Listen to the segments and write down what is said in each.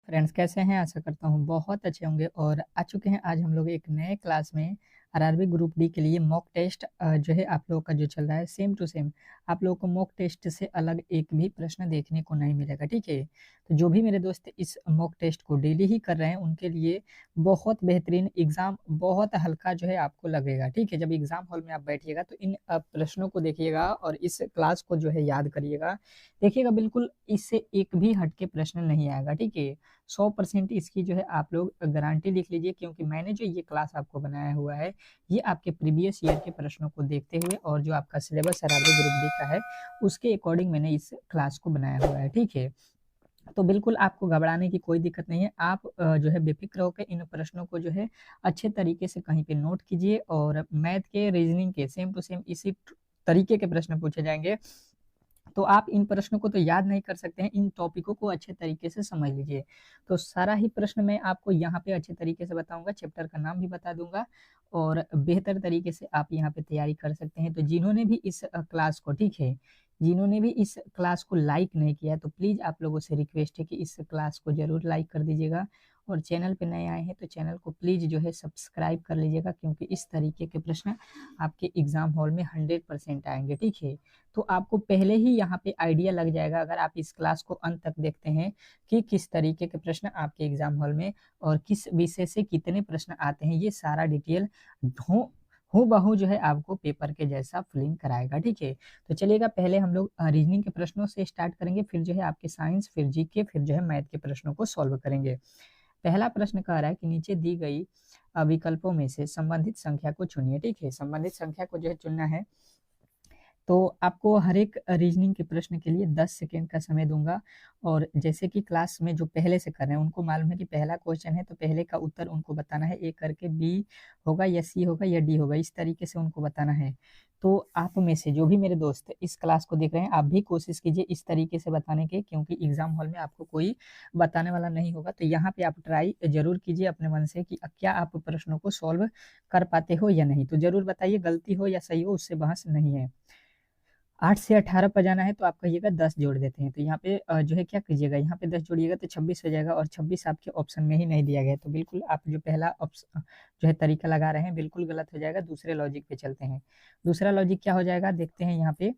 Friends कैसे हैं? आशा करता हूँ बहुत अच्छे होंगे और आ चुके हैं आज हम लोग एक नए क्लास में आरआरबी ग्रुप डी के लिए मॉक टेस्ट जो है आप लोगों का जो चल रहा है सेम टू सेम आप लोगों को मॉक टेस्ट से अलग एक भी प्रश्न देखने को नहीं मिलेगा। ठीक है, तो जो भी मेरे दोस्त इस मॉक टेस्ट को डेली ही कर रहे हैं उनके लिए बहुत बेहतरीन एग्जाम बहुत हल्का जो है आपको लगेगा। ठीक है, जब एग्जाम हॉल में आप बैठिएगा तो इन प्रश्नों को देखिएगा और इस क्लास को जो है याद करिएगा। देखिएगा बिल्कुल इससे एक भी हटके प्रश्न नहीं आएगा। ठीक है, 100% इसकी जो है आप लोग गारंटी लिख लीजिए, क्योंकि मैंने जो ये क्लास आपको बनाया हुआ है ये आपके प्रीवियस ईयर के प्रश्नों को देखते हुए और जो आपका सिलेबस आरआरबी ग्रुप डी का है उसके अकॉर्डिंग मैंने इस क्लास को बनाया हुआ है। ठीक है, तो बिल्कुल आपको घबराने की कोई दिक्कत नहीं है। आप जो है बेफिक्र होकर इन प्रश्नों को जो है अच्छे तरीके से कहीं पे नोट कीजिए और मैथ के रीजनिंग के सेम टू सेम इसी तरीके के प्रश्न पूछे जाएंगे। तो आप इन प्रश्नों को तो याद नहीं कर सकते हैं, इन टॉपिकों को अच्छे तरीके से समझ लीजिए। तो सारा ही प्रश्न मैं आपको यहाँ पे अच्छे तरीके से बताऊंगा, चैप्टर का नाम भी बता दूंगा और बेहतर तरीके से आप यहाँ पे तैयारी कर सकते हैं। तो जिन्होंने भी इस क्लास को, ठीक है, जिन्होंने भी इस क्लास को लाइक नहीं किया तो प्लीज आप लोगों से रिक्वेस्ट है कि इस क्लास को जरूर लाइक कर दीजिएगा और चैनल पे नए आए हैं तो चैनल को प्लीज जो है सब्सक्राइब कर लीजिएगा, क्योंकि इस तरीके के प्रश्न आपके एग्जाम हॉल में 100% आएंगे। ठीक है, तो आपको पहले ही यहाँ पे आइडिया लग जाएगा अगर आप इस क्लास को अंत तक देखते हैं कि किस तरीके के प्रश्न आपके एग्जाम हॉल में और किस विषय से कितने प्रश्न आते हैं। ये सारा डिटेल हूबहू जो है आपको पेपर के जैसा फिलिंग कराएगा। ठीक है, तो चलिएगा पहले हम लोग रीजनिंग के प्रश्नों से स्टार्ट करेंगे, फिर जो है आपके साइंस, फिर जीके, फिर जो है मैथ के प्रश्नों को सॉल्व करेंगे। पहला प्रश्न कह रहा है कि नीचे दी गई विकल्पों में से संबंधित संख्या को चुनिए। ठीक है, संबंधित संख्या को जो है चुनना है। तो आपको हर एक रीजनिंग के प्रश्न के लिए 10 सेकेंड का समय दूंगा और जैसे कि क्लास में जो पहले से कर रहे हैं उनको मालूम है कि पहला क्वेश्चन है तो पहले का उत्तर उनको बताना है, ए करके बी होगा या सी होगा या डी होगा, इस तरीके से उनको बताना है। तो आप में से जो भी मेरे दोस्त इस क्लास को देख रहे हैं आप भी कोशिश कीजिए इस तरीके से बताने के, क्योंकि एग्जाम हॉल में आपको कोई बताने वाला नहीं होगा। तो यहाँ पे आप ट्राई जरूर कीजिए अपने मन से कि क्या आप प्रश्नों को सॉल्व कर पाते हो या नहीं। तो जरूर बताइए, गलती हो या सही हो उससे बहस नहीं है। 8 से 18 पर जाना है तो आप कहिएगा 10 जोड़ देते हैं। तो यहाँ पे जो है क्या कीजिएगा, यहाँ पे 10 जोड़िएगा तो 26 हो जाएगा और 26 आपके ऑप्शन में ही नहीं दिया गया है। तो बिल्कुल आप जो पहला ऑप्शन जो है तरीका लगा रहे हैं बिल्कुल गलत हो जाएगा। दूसरे लॉजिक पे चलते हैं। दूसरा लॉजिक क्या हो जाएगा देखते हैं यहाँ पे।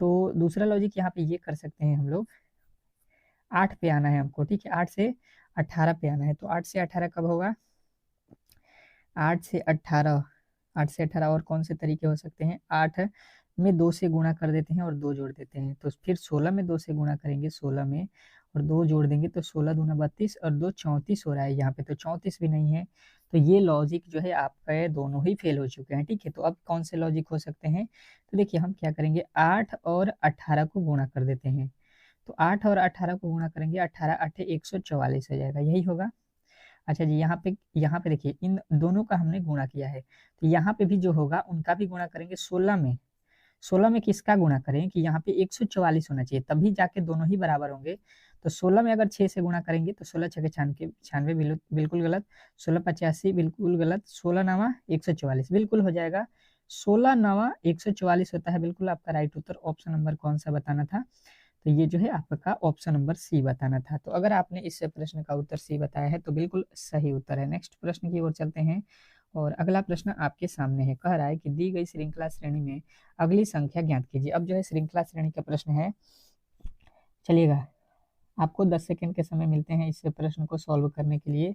तो दूसरा लॉजिक यहाँ पे ये कर सकते हैं हम लोग, 8 पे आना है हमको। ठीक है, 8 से 18 पे आना है। तो 8 से 18 कब होगा? 8 से 18, 8 से 18 और कौन से तरीके हो सकते हैं? 8 में 2 से गुणा कर देते हैं और 2 जोड़ देते हैं। तो फिर 16 में 2 से गुणा करेंगे, 16 में और 2 जोड़ देंगे तो 16 दूना 32 और 2 34 हो रहा है यहाँ पे। तो 34 भी नहीं है। तो ये लॉजिक जो है आपका दोनों ही फेल हो चुके हैं। ठीक है, तो अब कौन से लॉजिक हो सकते हैं? तो देखिए हम क्या करेंगे, 8 और 18 को गुणा कर देते हैं। तो 8 और 18 को गुणा करेंगे, 18 8 144 हो जाएगा, यही होगा। अच्छा जी, यहाँ पे देखिए इन दोनों का हमने गुणा किया है तो यहाँ पे भी जो होगा उनका भी गुणा करेंगे 16 में। 16 में किसका गुणा करें कि यहाँ पे 144 होना चाहिए तभी जाके दोनों ही बराबर होंगे। तो 16 में अगर 6 से गुणा करेंगे तो 16 छके 96 बिल्कुल गलत, 16 85 बिल्कुल गलत, 16 नवा 144 बिल्कुल हो जाएगा। 16 नवा 144 होता है, बिल्कुल आपका राइट उत्तर। ऑप्शन नंबर कौन सा बताना था? तो ये जो है आपका ऑप्शन नंबर सी बताना था। तो अगर आपने इस प्रश्न का उत्तर सी बताया है तो बिल्कुल सही उत्तर है। नेक्स्ट प्रश्न की ओर चलते हैं और अगला प्रश्न आपके सामने है। कह रहा है कि दी गई श्रृंखला श्रेणी में अगली संख्या ज्ञात कीजिए। अब जो है श्रृंखला श्रेणी का प्रश्न है। चलिएगा आपको 10 सेकंड के समय मिलते हैं इस प्रश्न को सॉल्व करने के लिए।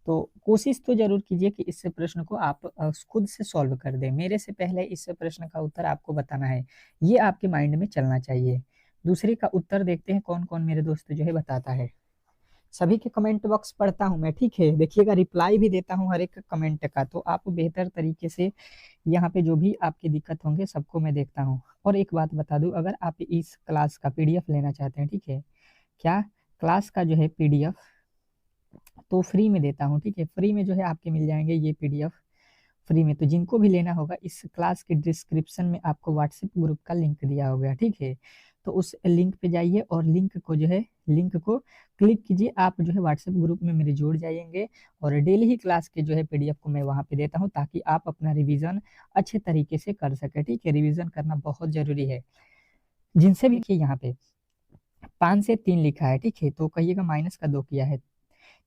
तो कोशिश तो जरूर कीजिए कि इस प्रश्न को आप खुद से सॉल्व कर दें। मेरे से पहले इस प्रश्न का उत्तर आपको बताना है, ये आपके माइंड में चलना चाहिए। दूसरे का उत्तर देखते हैं कौन कौन मेरे दोस्त जो है बताता है। सभी के कमेंट बॉक्स पढ़ता हूं मैं, ठीक है, देखिएगा रिप्लाई भी देता हूं हर एक कमेंट का। तो आप बेहतर तरीके से यहाँ पे जो भी आपकी दिक्कत होंगे सबको मैं देखता हूँ। और एक बात बता दूं, अगर आप इस क्लास का पीडीएफ लेना चाहते हैं, ठीक है, क्या क्लास का जो है पीडीएफ तो फ्री में देता हूँ। ठीक है, फ्री में जो है आपके मिल जाएंगे ये पीडीएफ फ्री में। तो जिनको भी लेना होगा इस क्लास के डिस्क्रिप्शन में आपको व्हाट्सएप ग्रुप का लिंक दिया होगा। ठीक है, तो उस लिंक पे जाइए और लिंक को जो है लिंक को क्लिक कीजिए, आप जो है व्हाट्सएप ग्रुप में मेरे जुड़ जाएंगे और डेली ही क्लास के जो है पीडीएफ को मैं वहां पे देता हूं ताकि आप अपना रिवीजन अच्छे तरीके से कर सके। ठीक है, रिवीजन करना बहुत जरूरी है। जिनसे भी देखिए यहाँ पे 5 से 3 लिखा है, ठीक है, तो कहिएगा -2 किया है।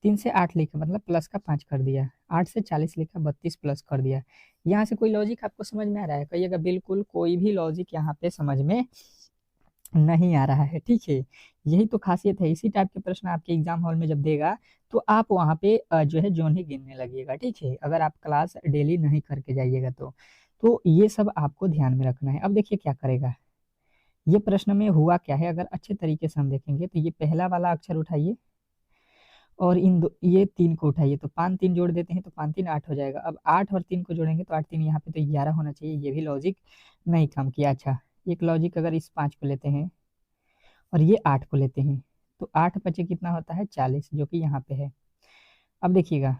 3 से 8 लिखा मतलब प्लस का 5 कर दिया, 8 से 40 लिखा 32 प्लस कर दिया। यहाँ से कोई लॉजिक आपको समझ में आ रहा है? कहिएगा बिल्कुल कोई भी लॉजिक यहाँ पे समझ में नहीं आ रहा है, ठीक है। यही तो खासियत है, इसी टाइप के प्रश्न आपके एग्जाम हॉल में जब देगा तो आप वहाँ पे जो है जोन ही गिनने लगिएगा, ठीक है, अगर आप क्लास डेली नहीं करके जाइएगा तो ये सब आपको ध्यान में रखना है। अब देखिए क्या करेगा, ये प्रश्न में हुआ क्या है, अगर अच्छे तरीके से हम देखेंगे तो ये पहला वाला अक्षर उठाइए और ये 3 को उठाइए, तो 5 3 जोड़ देते हैं तो 5 3 8 हो जाएगा। अब 8 और 3 को जोड़ेंगे तो 8 3 यहाँ पे तो 11 होना चाहिए, ये भी लॉजिक नहीं काम किया। अच्छा, एक लॉजिक अगर इस 5 को लेते हैं और ये 8 को लेते हैं तो 8 बचे कितना होता है 40, जो कि यहाँ पे है। अब देखिएगा,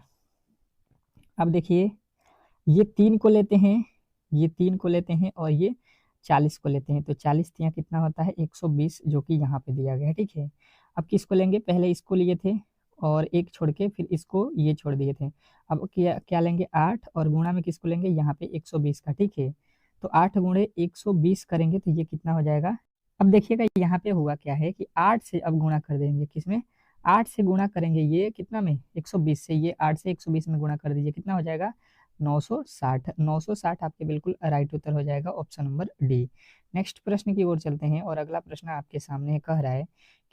अब देखिए ये 3 को लेते हैं, ये 3 को लेते हैं और ये 40 को लेते हैं, तो 40 तिया कितना होता है 120, जो कि यहाँ पे दिया गया है, ठीक है। अब किसको लेंगे, पहले इसको लिए थे और एक छोड़ के फिर इसको ये छोड़ दिए थे। अब क्या क्या लेंगे, 8 और गुणा में किसको लेंगे, यहाँ पे 120 का, ठीक है। तो 8 गुणे 120 करेंगे तो ये कितना हो जाएगा। अब देखिएगा यहाँ पे हुआ क्या है कि 8 से अब गुणा कर देंगे, किसमें, 8 से गुणा करेंगे ये कितना में 120 से, ये 8 से 120 में गुणा कर दीजिए, कितना हो जाएगा 960। 960 आपके बिल्कुल राइट उत्तर हो जाएगा, ऑप्शन नंबर डी। नेक्स्ट प्रश्न की ओर चलते हैं और अगला प्रश्न आपके सामने कह रहा है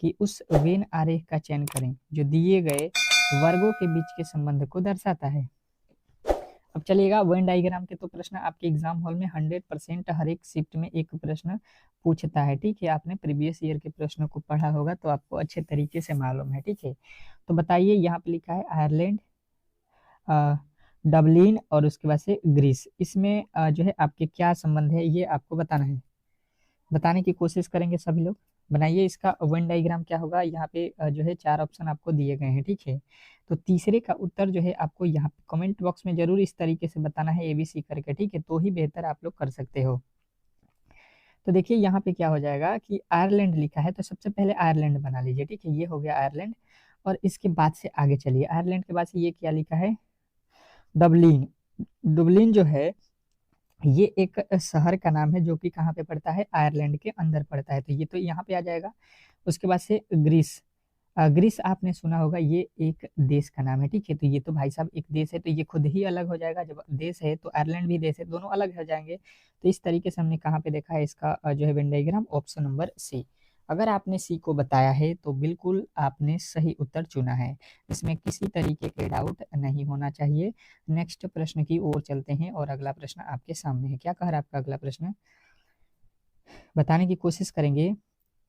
कि उस वेन आरेख का चयन करें जो दिए गए वर्गों के बीच के संबंध को दर्शाता है। अब चलिएगा, वेन डायग्राम के तो प्रश्न आपके एग्जाम हॉल में 100% हर एक शिफ्ट में एक प्रश्न पूछता है, ठीक है। आपने प्रीवियस ईयर के प्रश्नों को पढ़ा होगा तो आपको अच्छे तरीके से मालूम है, ठीक है। तो बताइए, यहाँ पे लिखा है आयरलैंड, डबलिन और उसके बाद से ग्रीस, इसमें जो है आपके क्या संबंध है ये आपको बताना है। बताने की कोशिश करेंगे सभी लोग, बनाइए। इसका वेन डायग्राम क्या होगा, यहाँ पे जो है 4 ऑप्शन आपको दिए गए हैं, ठीक है। तो तीसरे का उत्तर जो है आपको यहाँ पे कमेंट बॉक्स में जरूर इस तरीके से बताना है ABC करके, ठीक है, तो ही बेहतर आप लोग कर सकते हो। तो देखिए यहाँ पे क्या हो जाएगा कि आयरलैंड लिखा है तो सबसे पहले आयरलैंड बना लीजिए, ठीक है, ये हो गया आयरलैंड। और इसके बाद से आगे चलिए, आयरलैंड के बाद से ये क्या लिखा है, डबलिन। डुबलिन जो है ये एक शहर का नाम है जो कि कहाँ पे पड़ता है, आयरलैंड के अंदर पड़ता है, तो ये तो यहाँ पे आ जाएगा। उसके बाद से ग्रीस, ग्रीस आपने सुना होगा, ये एक देश का नाम है, ठीक है, तो ये तो भाई साहब एक देश है तो ये खुद ही अलग हो जाएगा, जब देश है तो आयरलैंड भी देश है, दोनों अलग हो जाएंगे। तो इस तरीके से हमने कहाँ पे देखा है इसका जो है Venn diagram, option number C. अगर आपने सी को बताया है तो बिल्कुल आपने सही उत्तर चुना है, इसमें किसी तरीके के डाउट नहीं होना चाहिए। नेक्स्ट प्रश्न की ओर चलते हैं और अगला प्रश्न आपके सामने है। क्या कह रहा है आपका अगला प्रश्न, बताने की कोशिश करेंगे,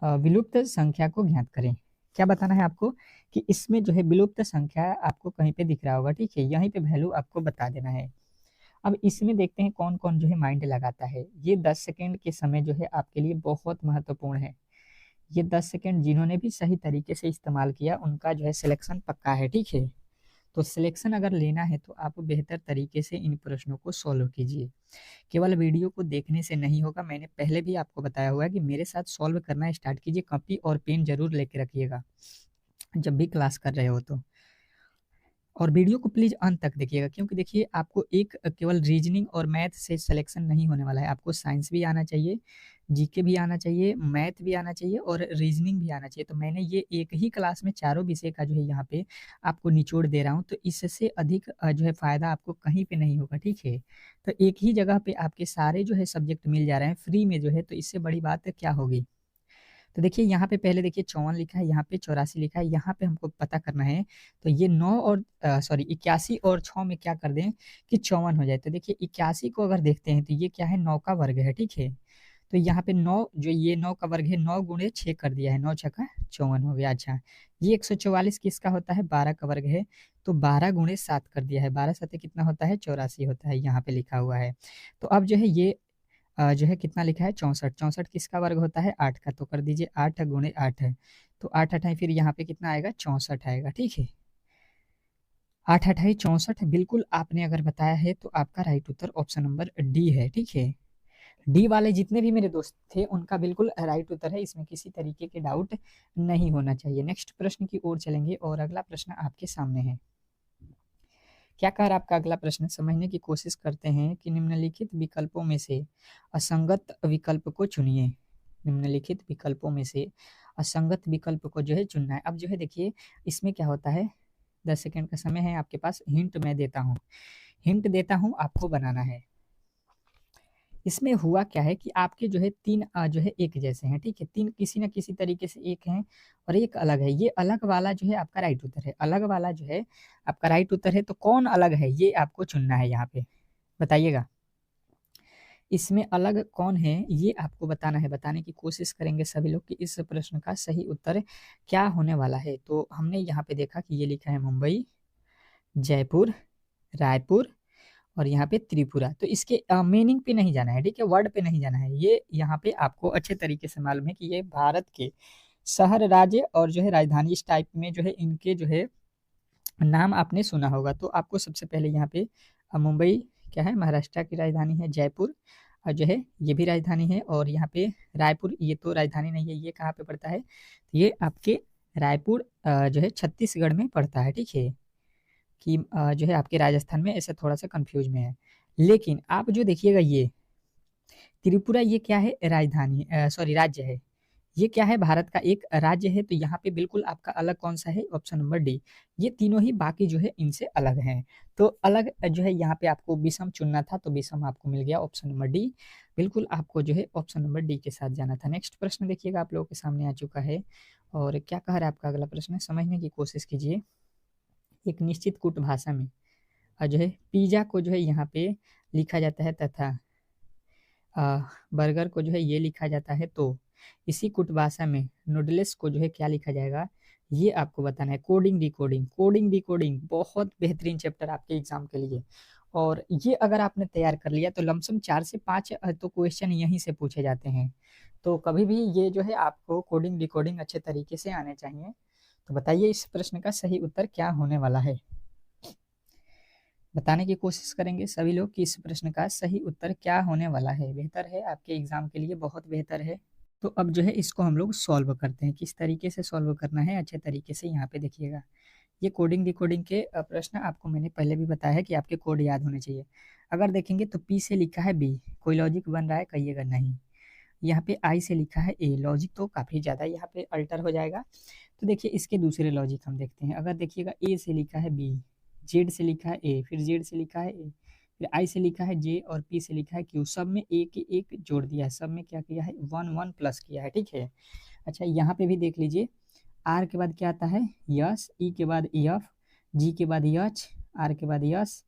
विलुप्त संख्या को ज्ञात करें। क्या बताना है आपको कि इसमें जो है विलुप्त संख्या आपको कहीं पे दिख रहा होगा, ठीक है, यहीं पे वैल्यू आपको बता देना है। अब इसमें देखते हैं कौन कौन जो है माइंड लगाता है। ये 10 सेकेंड के समय जो है आपके लिए बहुत महत्वपूर्ण है। ये 10 सेकेंड जिन्होंने भी सही तरीके से इस्तेमाल किया उनका जो है सिलेक्शन पक्का है, ठीक है। तो सिलेक्शन अगर लेना है तो आप बेहतर तरीके से इन प्रश्नों को सॉल्व कीजिए, केवल वीडियो को देखने से नहीं होगा। मैंने पहले भी आपको बताया हुआ है कि मेरे साथ सॉल्व करना स्टार्ट कीजिए, कॉपी और पेन जरूर लेके रखिएगा जब भी क्लास कर रहे हो तो। और वीडियो को प्लीज अंत तक देखिएगा, क्योंकि देखिए आपको एक केवल रीजनिंग और मैथ से सिलेक्शन नहीं होने वाला है, आपको साइंस भी आना चाहिए, जीके भी आना चाहिए, मैथ भी आना चाहिए और रीजनिंग भी आना चाहिए। तो मैंने ये एक ही क्लास में चारों विषय का जो है यहाँ पे आपको निचोड़ दे रहा हूँ, तो इससे अधिक जो है फायदा आपको कहीं पे नहीं होगा, ठीक है। तो एक ही जगह पे आपके सारे जो है सब्जेक्ट मिल जा रहे हैं फ्री में जो है, तो इससे बड़ी बात क्या होगी। तो देखिए यहाँ पे पहले देखिए 54 लिखा है, यहाँ पे 84 लिखा है, यहाँ पे हमको पता करना है। तो ये 9 और सॉरी 81 और 6 में क्या कर दें कि 54 हो जाए। तो देखिए 81 को अगर देखते हैं तो ये क्या है, 9 का वर्ग है, ठीक है। तो यहाँ पे 9 जो ये 9 का वर्ग है, 9 गुणे 6 कर दिया है, 9 छक्का 54 हो गया। अच्छा, ये 144 किसका होता है, 12 का वर्ग है, तो 12 गुणे 7 कर दिया है, 12 सत्ते कितना होता है 84 होता है, यहाँ पे लिखा हुआ है। तो अब जो है ये जो है कितना लिखा है 64, 64 किसका वर्ग होता है 8 का, तो कर दीजिए 8 गुणे 8 है, तो 8 अठाई फिर यहाँ पे कितना आएगा 64 आएगा, ठीक है। 8 अठाई 64 बिल्कुल आपने अगर बताया है तो आपका राइट उत्तर ऑप्शन नंबर डी है, ठीक है। डी वाले जितने भी मेरे दोस्त थे उनका बिल्कुल राइट उत्तर है, इसमें किसी तरीके के डाउट नहीं होना चाहिए। नेक्स्ट प्रश्न की ओर चलेंगे और अगला प्रश्न आपके सामने है। क्या कह रहा है आपका अगला प्रश्न, समझने की कोशिश करते हैं कि निम्नलिखित विकल्पों में से असंगत विकल्प को चुनिए। निम्नलिखित विकल्पों में से असंगत विकल्प को जो है चुनना है। अब जो है देखिए इसमें क्या होता है, 10 सेकंड का समय है आपके पास। हिंट मैं देता हूँ, हिंट देता हूँ, आपको बनाना है। इसमें हुआ क्या है कि आपके जो है 3 जो है एक जैसे हैं, ठीक है? 3 किसी न किसी तरीके से एक हैं और एक अलग है। ये अलग वाला जो है आपका राइट उत्तर है। अलग वाला जो है आपका राइट उत्तर है, तो कौन अलग है ये आपको चुनना है यहाँ पे, बताइएगा। इसमें अलग कौन है ये आपको बताना है। बताने की कोशिश करेंगे सभी लोग कि इस प्रश्न का सही उत्तर क्या होने वाला है। तो हमने यहाँ पे देखा कि ये लिखा है मुंबई, जयपुर, रायपुर और यहाँ पे त्रिपुरा। तो इसके मीनिंग पे नहीं जाना है, ठीक है? वर्ड पे नहीं जाना है। ये यहाँ पे आपको अच्छे तरीके से मालूम है कि ये भारत के शहर, राज्य और जो है राजधानी, इस टाइप में जो है इनके जो है नाम आपने सुना होगा। तो आपको सबसे पहले यहाँ पे मुंबई क्या है, महाराष्ट्र की राजधानी है। जयपुर और जो है ये भी राजधानी है। और यहाँ पे रायपुर, ये तो राजधानी नहीं है, ये कहाँ पे पड़ता है? ये आपके रायपुर जो है छत्तीसगढ़ में पड़ता है, ठीक है? कि जो है आपके राजस्थान में, ऐसा थोड़ा सा कंफ्यूज में है। लेकिन आप जो देखिएगा ये त्रिपुरा, ये क्या है? राजधानी, सॉरी राज्य है। ये क्या है? भारत का एक राज्य है। तो यहाँ पे बिल्कुल आपका अलग कौन सा है? Option number D. ये तीनों ही बाकी जो है इनसे अलग हैं। तो अलग जो है यहाँ पे आपको विषम चुनना था, तो विषम आपको मिल गया, ऑप्शन नंबर डी। बिल्कुल आपको जो है ऑप्शन नंबर डी के साथ जाना था। नेक्स्ट प्रश्न देखिएगा, आप लोगों के सामने आ चुका है। और क्या कह रहा है आपका अगला प्रश्न, समझने की कोशिश कीजिए। एक निश्चित कूट भाषा में जो है पिज्जा को जो है यहाँ पे लिखा जाता है, तथा बर्गर को जो है ये लिखा जाता है। तो इसी कुट भाषा में नूडल्स को जो है क्या लिखा जाएगा, ये आपको बताना है। कोडिंग डिकोडिंग, कोडिंग डिकोडिंग बहुत बेहतरीन चैप्टर आपके एग्जाम के लिए। और ये अगर आपने तैयार कर लिया तो लमसम 4 से 5 तो क्वेश्चन यहीं से पूछे जाते हैं। तो कभी भी ये जो है आपको कोडिंग डिकोडिंग अच्छे तरीके से आने चाहिए। तो बताइए इस प्रश्न का सही उत्तर क्या होने वाला है। बताने की कोशिश करेंगे सभी लोग कि इस प्रश्न का सही उत्तर क्या होने वाला है। बेहतर है आपके एग्जाम के लिए, बहुत बेहतर है। तो अब जो है इसको हम लोग सॉल्व करते हैं। किस तरीके से सॉल्व करना है अच्छे तरीके से यहाँ पे देखिएगा। ये कोडिंग डिकोडिंग के प्रश्न आपको मैंने पहले भी बताया है कि आपके कोड याद होने चाहिए। अगर देखेंगे तो पी से लिखा है बी, कोई लॉजिक बन रहा है, कहिएगा नहीं। यहाँ पे आई से लिखा है ए, लॉजिक तो काफ़ी ज़्यादा यहाँ पे अल्टर हो जाएगा। तो देखिए इसके दूसरे लॉजिक हम देखते हैं। अगर देखिएगा ए से लिखा है बी, जेड से लिखा है ए, फिर जेड से लिखा है ए, फिर आई से लिखा है जे और पी से लिखा है क्यू, सब में एक एक जोड़ दिया है, सब में क्या किया है? 1 1 प्लस किया है, ठीक है? अच्छा यहाँ पे भी देख लीजिए, आर के बाद क्या आता है? यस, ई के बाद एफ, जी के बाद एच, आर के बाद यस,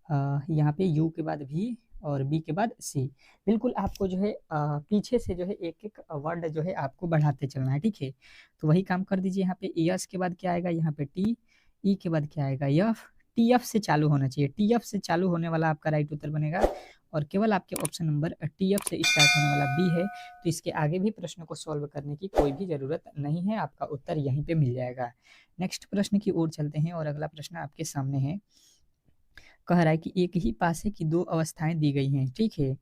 यहाँ पे यू के बाद भी और बी के बाद सी। बिल्कुल आपको जो है पीछे से जो है एक एक वर्ड जो है आपको बढ़ाते चलना है, ठीक है? तो वही काम कर दीजिए। यहाँ पे एस के बाद क्या आएगा? यहाँ पे टी, ई के बाद क्या आएगा? एफ, टी एफ से चालू होना चाहिए। टी एफ से चालू होने वाला आपका राइट उत्तर बनेगा। और केवल आपके ऑप्शन नंबर टी एफ से स्टार्ट होने वाला बी है। तो इसके आगे भी प्रश्न को सॉल्व करने की कोई भी ज़रूरत नहीं है, आपका उत्तर यहीं पे मिल जाएगा। नेक्स्ट प्रश्न की ओर चलते हैं और अगला प्रश्न आपके सामने है। कह रहा है कि एक ही पासे की दो अवस्थाएं दी गई हैं, ठीक है?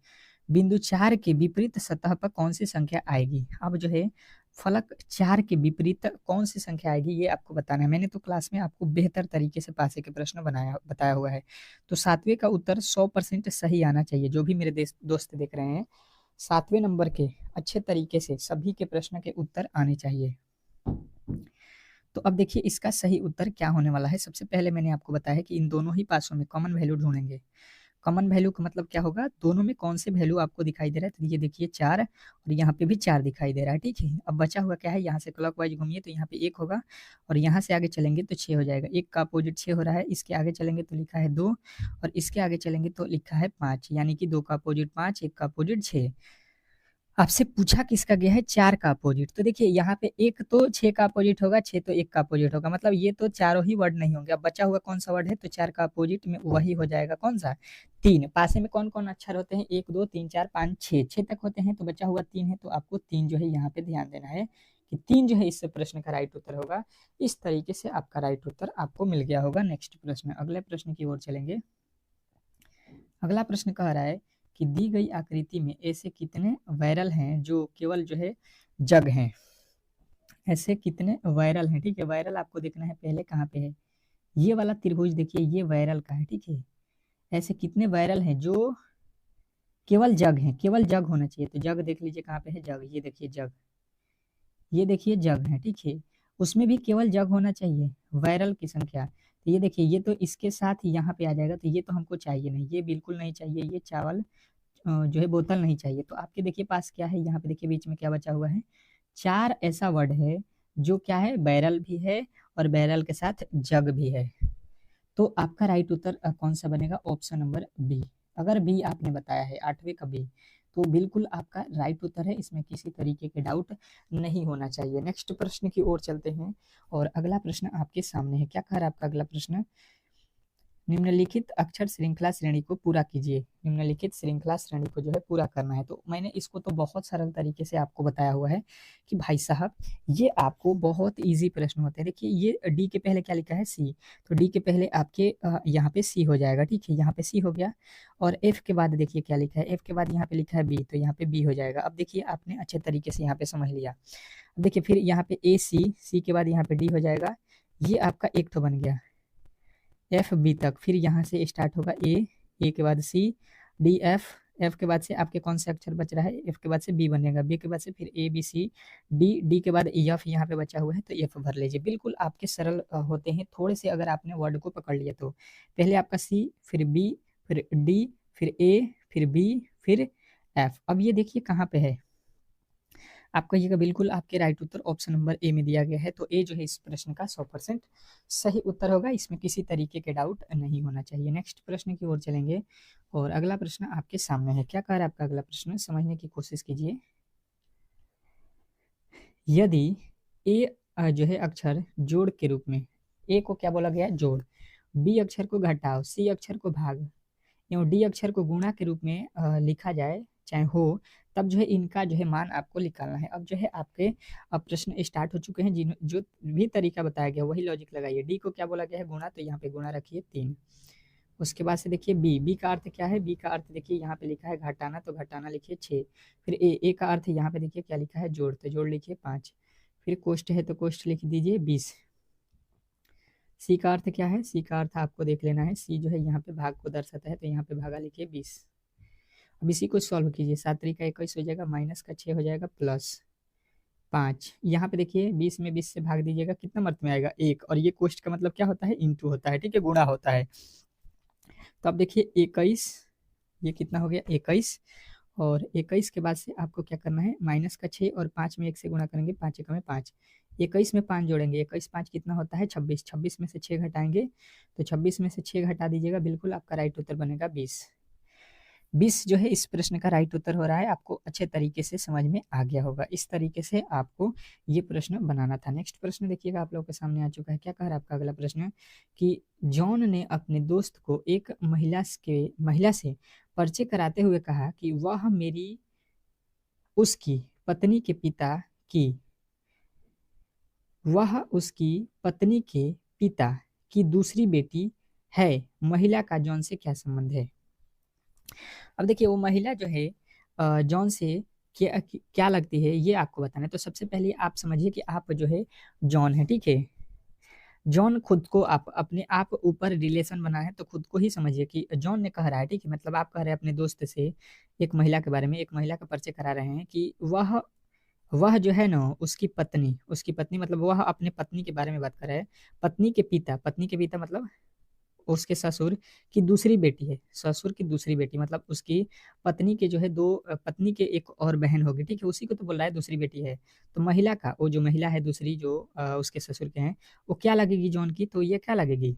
बिंदु 4 के विपरीत सतह पर कौन सी संख्या आएगी? अब जो है फलक 4 के विपरीत कौन सी संख्या आएगी ये आपको बताना है। मैंने तो क्लास में आपको बेहतर तरीके से पासे के प्रश्न बताया हुआ है। तो 7वें का उत्तर 100% सही आना चाहिए। जो भी मेरे दोस्त देख रहे हैं, 7वें नंबर के अच्छे तरीके से सभी के प्रश्न के उत्तर आने चाहिए। तो अब देखिए इसका सही उत्तर क्या होने वाला है। सबसे पहले मैंने आपको बताया कि इन दोनों ही पासों में कॉमन वैल्यू ढूंढेंगे। कॉमन वैल्यू का मतलब क्या होगा? दोनों में कौन से वैल्यू आपको दिखाई दे रहा है? तो ये देखिए 4 और यहाँ पे भी 4 दिखाई दे रहा है, ठीक है? अब बचा हुआ क्या है? यहाँ से क्लॉकवाइज घूमिए तो यहाँ पे 1 होगा और यहाँ से आगे चलेंगे तो 6 हो जाएगा। 1 का अपोजिट 6 हो रहा है, इसके आगे चलेंगे तो लिखा है 2 और इसके आगे चलेंगे तो लिखा है 5, यानी कि 2 का अपोजिट 5, 1 का अपोजिट 6। आपसे पूछा किसका गया है? 4 का अपोजिट। तो देखिए यहाँ पे 1 तो 6 का अपोजिट होगा, 6 तो 1 का अपोजिट होगा, मतलब ये तो चारों ही वर्ड नहीं होंगे। अब बचा हुआ कौन सा वर्ड है? तो 4 का अपोजिट में वही हो जाएगा, कौन सा? 3। पासे में कौन कौन अक्षर होते हैं? 1 2 3 4 5 6, 6 तक होते हैं। तो बचा हुआ 3 है, तो आपको 3 जो है यहाँ पे ध्यान देना है कि 3 जो है इस प्रश्न का राइट उत्तर होगा। इस तरीके से आपका राइट उत्तर आपको मिल गया होगा। नेक्स्ट प्रश्न, अगले प्रश्न की ओर चलेंगे। अगला प्रश्न कह रहा है कि दी गई आकृति में ऐसे कितने वायरल हैं जो केवल जो है जग हैं? ऐसे कितने वायरल हैं, ठीक है? वायरल आपको देखना है पहले कहाँ पे है। ये वाला त्रिभुज देखिए, ये वायरल का है, ठीक है? ऐसे कितने वायरल हैं जो केवल जग हैं? केवल जग होना चाहिए। तो जग देख लीजिए कहाँ पे है, जग, ये देखिए जग, ये देखिए जग है, ठीक है? उसमें भी केवल जग होना चाहिए, बैरल की संख्या। तो ये देखिए, ये तो इसके साथ यहाँ पे आ जाएगा, तो ये तो हमको चाहिए नहीं, ये बिल्कुल नहीं चाहिए, ये चावल जो है बोतल नहीं चाहिए। तो आपके देखिए पास क्या है, यहाँ पे देखिए बीच में क्या बचा हुआ है, 4 ऐसा वर्ड है जो क्या है, बैरल भी है और बैरल के साथ जग भी है। तो आपका राइट उत्तर कौन सा बनेगा, ऑप्शन नंबर बी। अगर बी आपने बताया है, 8वें का बी, तो बिल्कुल आपका राइट उत्तर है, इसमें किसी तरीके के डाउट नहीं होना चाहिए। नेक्स्ट प्रश्न की ओर चलते हैं, और अगला प्रश्न आपके सामने है। क्या कह रहा है आपका अगला प्रश्न, निम्नलिखित अक्षर श्रृंखला श्रेणी को पूरा कीजिए। निम्नलिखित श्रृंखला श्रेणी को जो है पूरा करना है। तो मैंने इसको तो बहुत सरल तरीके से आपको बताया हुआ है कि भाई साहब, ये आपको बहुत इजी प्रश्न होते हैं। देखिए, ये डी के पहले क्या लिखा है, सी, तो डी के पहले आपके यहाँ पे सी हो जाएगा, ठीक है, यहाँ पे सी हो गया। और एफ के बाद देखिए क्या लिखा है, एफ के बाद यहाँ पे लिखा है बी, तो यहाँ पे बी हो जाएगा। अब देखिए, आपने अच्छे तरीके से यहाँ पे समझ लिया। अब देखिए, फिर यहाँ पे ए सी, सी के बाद यहाँ पे डी हो जाएगा। ये आपका एक तो बन गया एफ बी तक, फिर यहाँ से स्टार्ट होगा ए के बाद सी, डी एफ, एफ के बाद से आपके कौन से अक्षर बच रहा है, एफ के बाद से बी बनेगा, बी के बाद से फिर A B C D, D के बाद एफ यहाँ पे बचा हुआ है, तो एफ भर लीजिए। बिल्कुल आपके सरल होते हैं थोड़े से, अगर आपने वर्ड को पकड़ लिया तो। पहले आपका सी, फिर बी, फिर डी, फिर ए, फिर बी, फिर एफ। अब ये देखिए कहाँ पे है, आप कहिएगा, बिल्कुल आपके right Uttar option number A में दिया गया है। तो ए जो है इस प्रश्न का 100% सही उत्तर होगा, इसमें किसी तरीके के डाउट नहीं होना चाहिए। नेक्स्ट प्रश्न की ओर चलेंगे, और अगला प्रश्न आपके सामने है। क्या कह रहा है आपका अगला प्रश्न, समझने की कोशिश कीजिए। यदि ए जो है अक्षर जोड़ के रूप में, ए को क्या बोला गया, जोड़, बी अक्षर को घटाओ, सी अक्षर को भाग, एवं डी अक्षर को गुणा के रूप में लिखा जाए चाहे हो, तब जो है इनका जो है मान आपको निकालना है। अब जो है आपके प्रश्न स्टार्ट हो चुके हैं, जिन जो भी तरीका बताया गया वही लॉजिक लगाइए। डी को क्या बोला गया है, गुणा, तो यहाँ पे गुणा रखिए 3। उसके बाद से देखिए बी, बी का अर्थ क्या है, बी का अर्थ देखिए यहाँ पे लिखा है घटाना, तो घटाना लिखिए 6। फिर ए का अर्थ यहाँ पे देखिए क्या लिखा है, जोड़, तो जोड़ लिखिए 5। फिर कोष्ट है तो कोष्ट लिख दीजिए 20। सी का अर्थ क्या है, सी का अर्थ आपको देख लेना है, सी जो है यहाँ पे भाग को दर्शाता है, तो यहाँ पे भागा लिखिए 20। अब इसी को सॉल्व कीजिए, 7 तरीका 21 हो जाएगा, माइनस का 6 हो जाएगा, प्लस 5। यहाँ पे देखिए 20 में 20 से भाग दीजिएगा, कितना मर्त में आएगा, 1। और ये कोष्ट का मतलब क्या होता है, इंटू होता है, ठीक है, गुणा होता है। तो अब देखिए 21, ये कितना हो गया 21, और 21 के बाद से आपको क्या करना है, माइनस का 6 और 5 में 1 से गुणा करेंगे, 5 एकम में 5, 21 में 5 जोड़ेंगे, 21 5 कितना होता है 26, 26 में से 6 घटाएंगे, तो 26 में से 6 घटा दीजिएगा, बिल्कुल आपका राइट उत्तर बनेगा 20। 20 जो है इस प्रश्न का राइट उत्तर हो रहा है। आपको अच्छे तरीके से समझ में आ गया होगा, इस तरीके से आपको ये प्रश्न बनाना था। नेक्स्ट प्रश्न देखिएगा, आप लोगों के सामने आ चुका है। क्या कह रहा है आपका अगला प्रश्न, कि जॉन ने अपने दोस्त को एक महिला से परिचय कराते हुए कहा कि वह मेरी उसकी पत्नी के पिता की वह उसकी पत्नी के पिता की दूसरी बेटी है। महिला का जॉन से क्या संबंध है। अब देखिए, वो महिला जो है जॉन से क्या क्या लगती है, ये आपको बताना है। तो सबसे पहले आप समझिए कि आप जो है जॉन है, ठीक है, जॉन खुद को आप अपने आप ऊपर रिलेशन बना है, तो खुद को ही समझिए कि जॉन ने कह रहा है, ठीक है, मतलब आप कह रहे हैं अपने दोस्त से एक महिला के बारे में, एक महिला का परिचय करा रहे हैं कि वह जो है ना, उसकी पत्नी मतलब वह अपने पत्नी के बारे में बात कर रहा है। पत्नी के पिता मतलब उसके ससुर की दूसरी बेटी है, ससुर की दूसरी बेटी मतलब उसकी पत्नी के जो है दो पत्नी के एक और बहन होगी, ठीक है, उसी को तो बोल रहा है दूसरी बेटी है। तो महिला का, वो जो महिला है दूसरी, जो उसके ससुर के हैं, वो क्या लगेगी जॉन की, तो ये क्या लगेगी,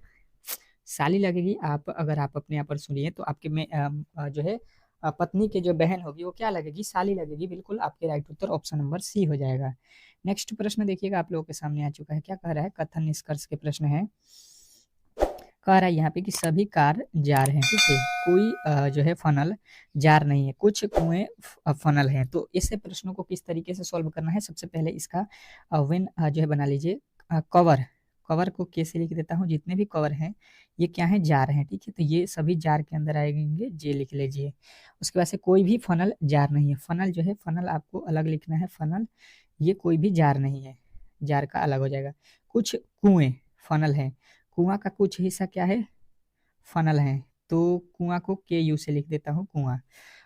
साली लगेगी। आप अगर आप अपने यहाँ पर सुनिए तो आपके में जो है पत्नी के जो बहन होगी वो क्या लगेगी, साली लगेगी। बिल्कुल आपके राइट उत्तर ऑप्शन नंबर सी हो जाएगा। नेक्स्ट प्रश्न देखिएगा, आप लोगों के सामने आ चुका है। क्या कह रहा है, कथन निष्कर्ष के प्रश्न है। कह रहा है यहाँ पे कि सभी कार जार हैं, ठीक है, कोई जो है फनल जार नहीं है, कुछ कुएं फनल हैं। तो ऐसे प्रश्नों को किस तरीके से सॉल्व करना है, सबसे पहले इसका वेन जो है बना लीजिए। कवर, कवर को कैसे लिख देता हूँ, जितने भी कवर हैं ये क्या है, जार हैं, ठीक है, तो ये सभी जार के अंदर आएंगे, जे लिख लीजिए। उसके बाद से कोई भी फनल जार नहीं है, फनल जो है, फनल आपको अलग लिखना है, फनल ये कोई भी जार नहीं है, जार का अलग हो जाएगा। कुछ कुएं फनल है, कुआं का कुछ हिस्सा क्या है, फनल है, तो कुआं को के यू से लिख देता हूँ, कुआं।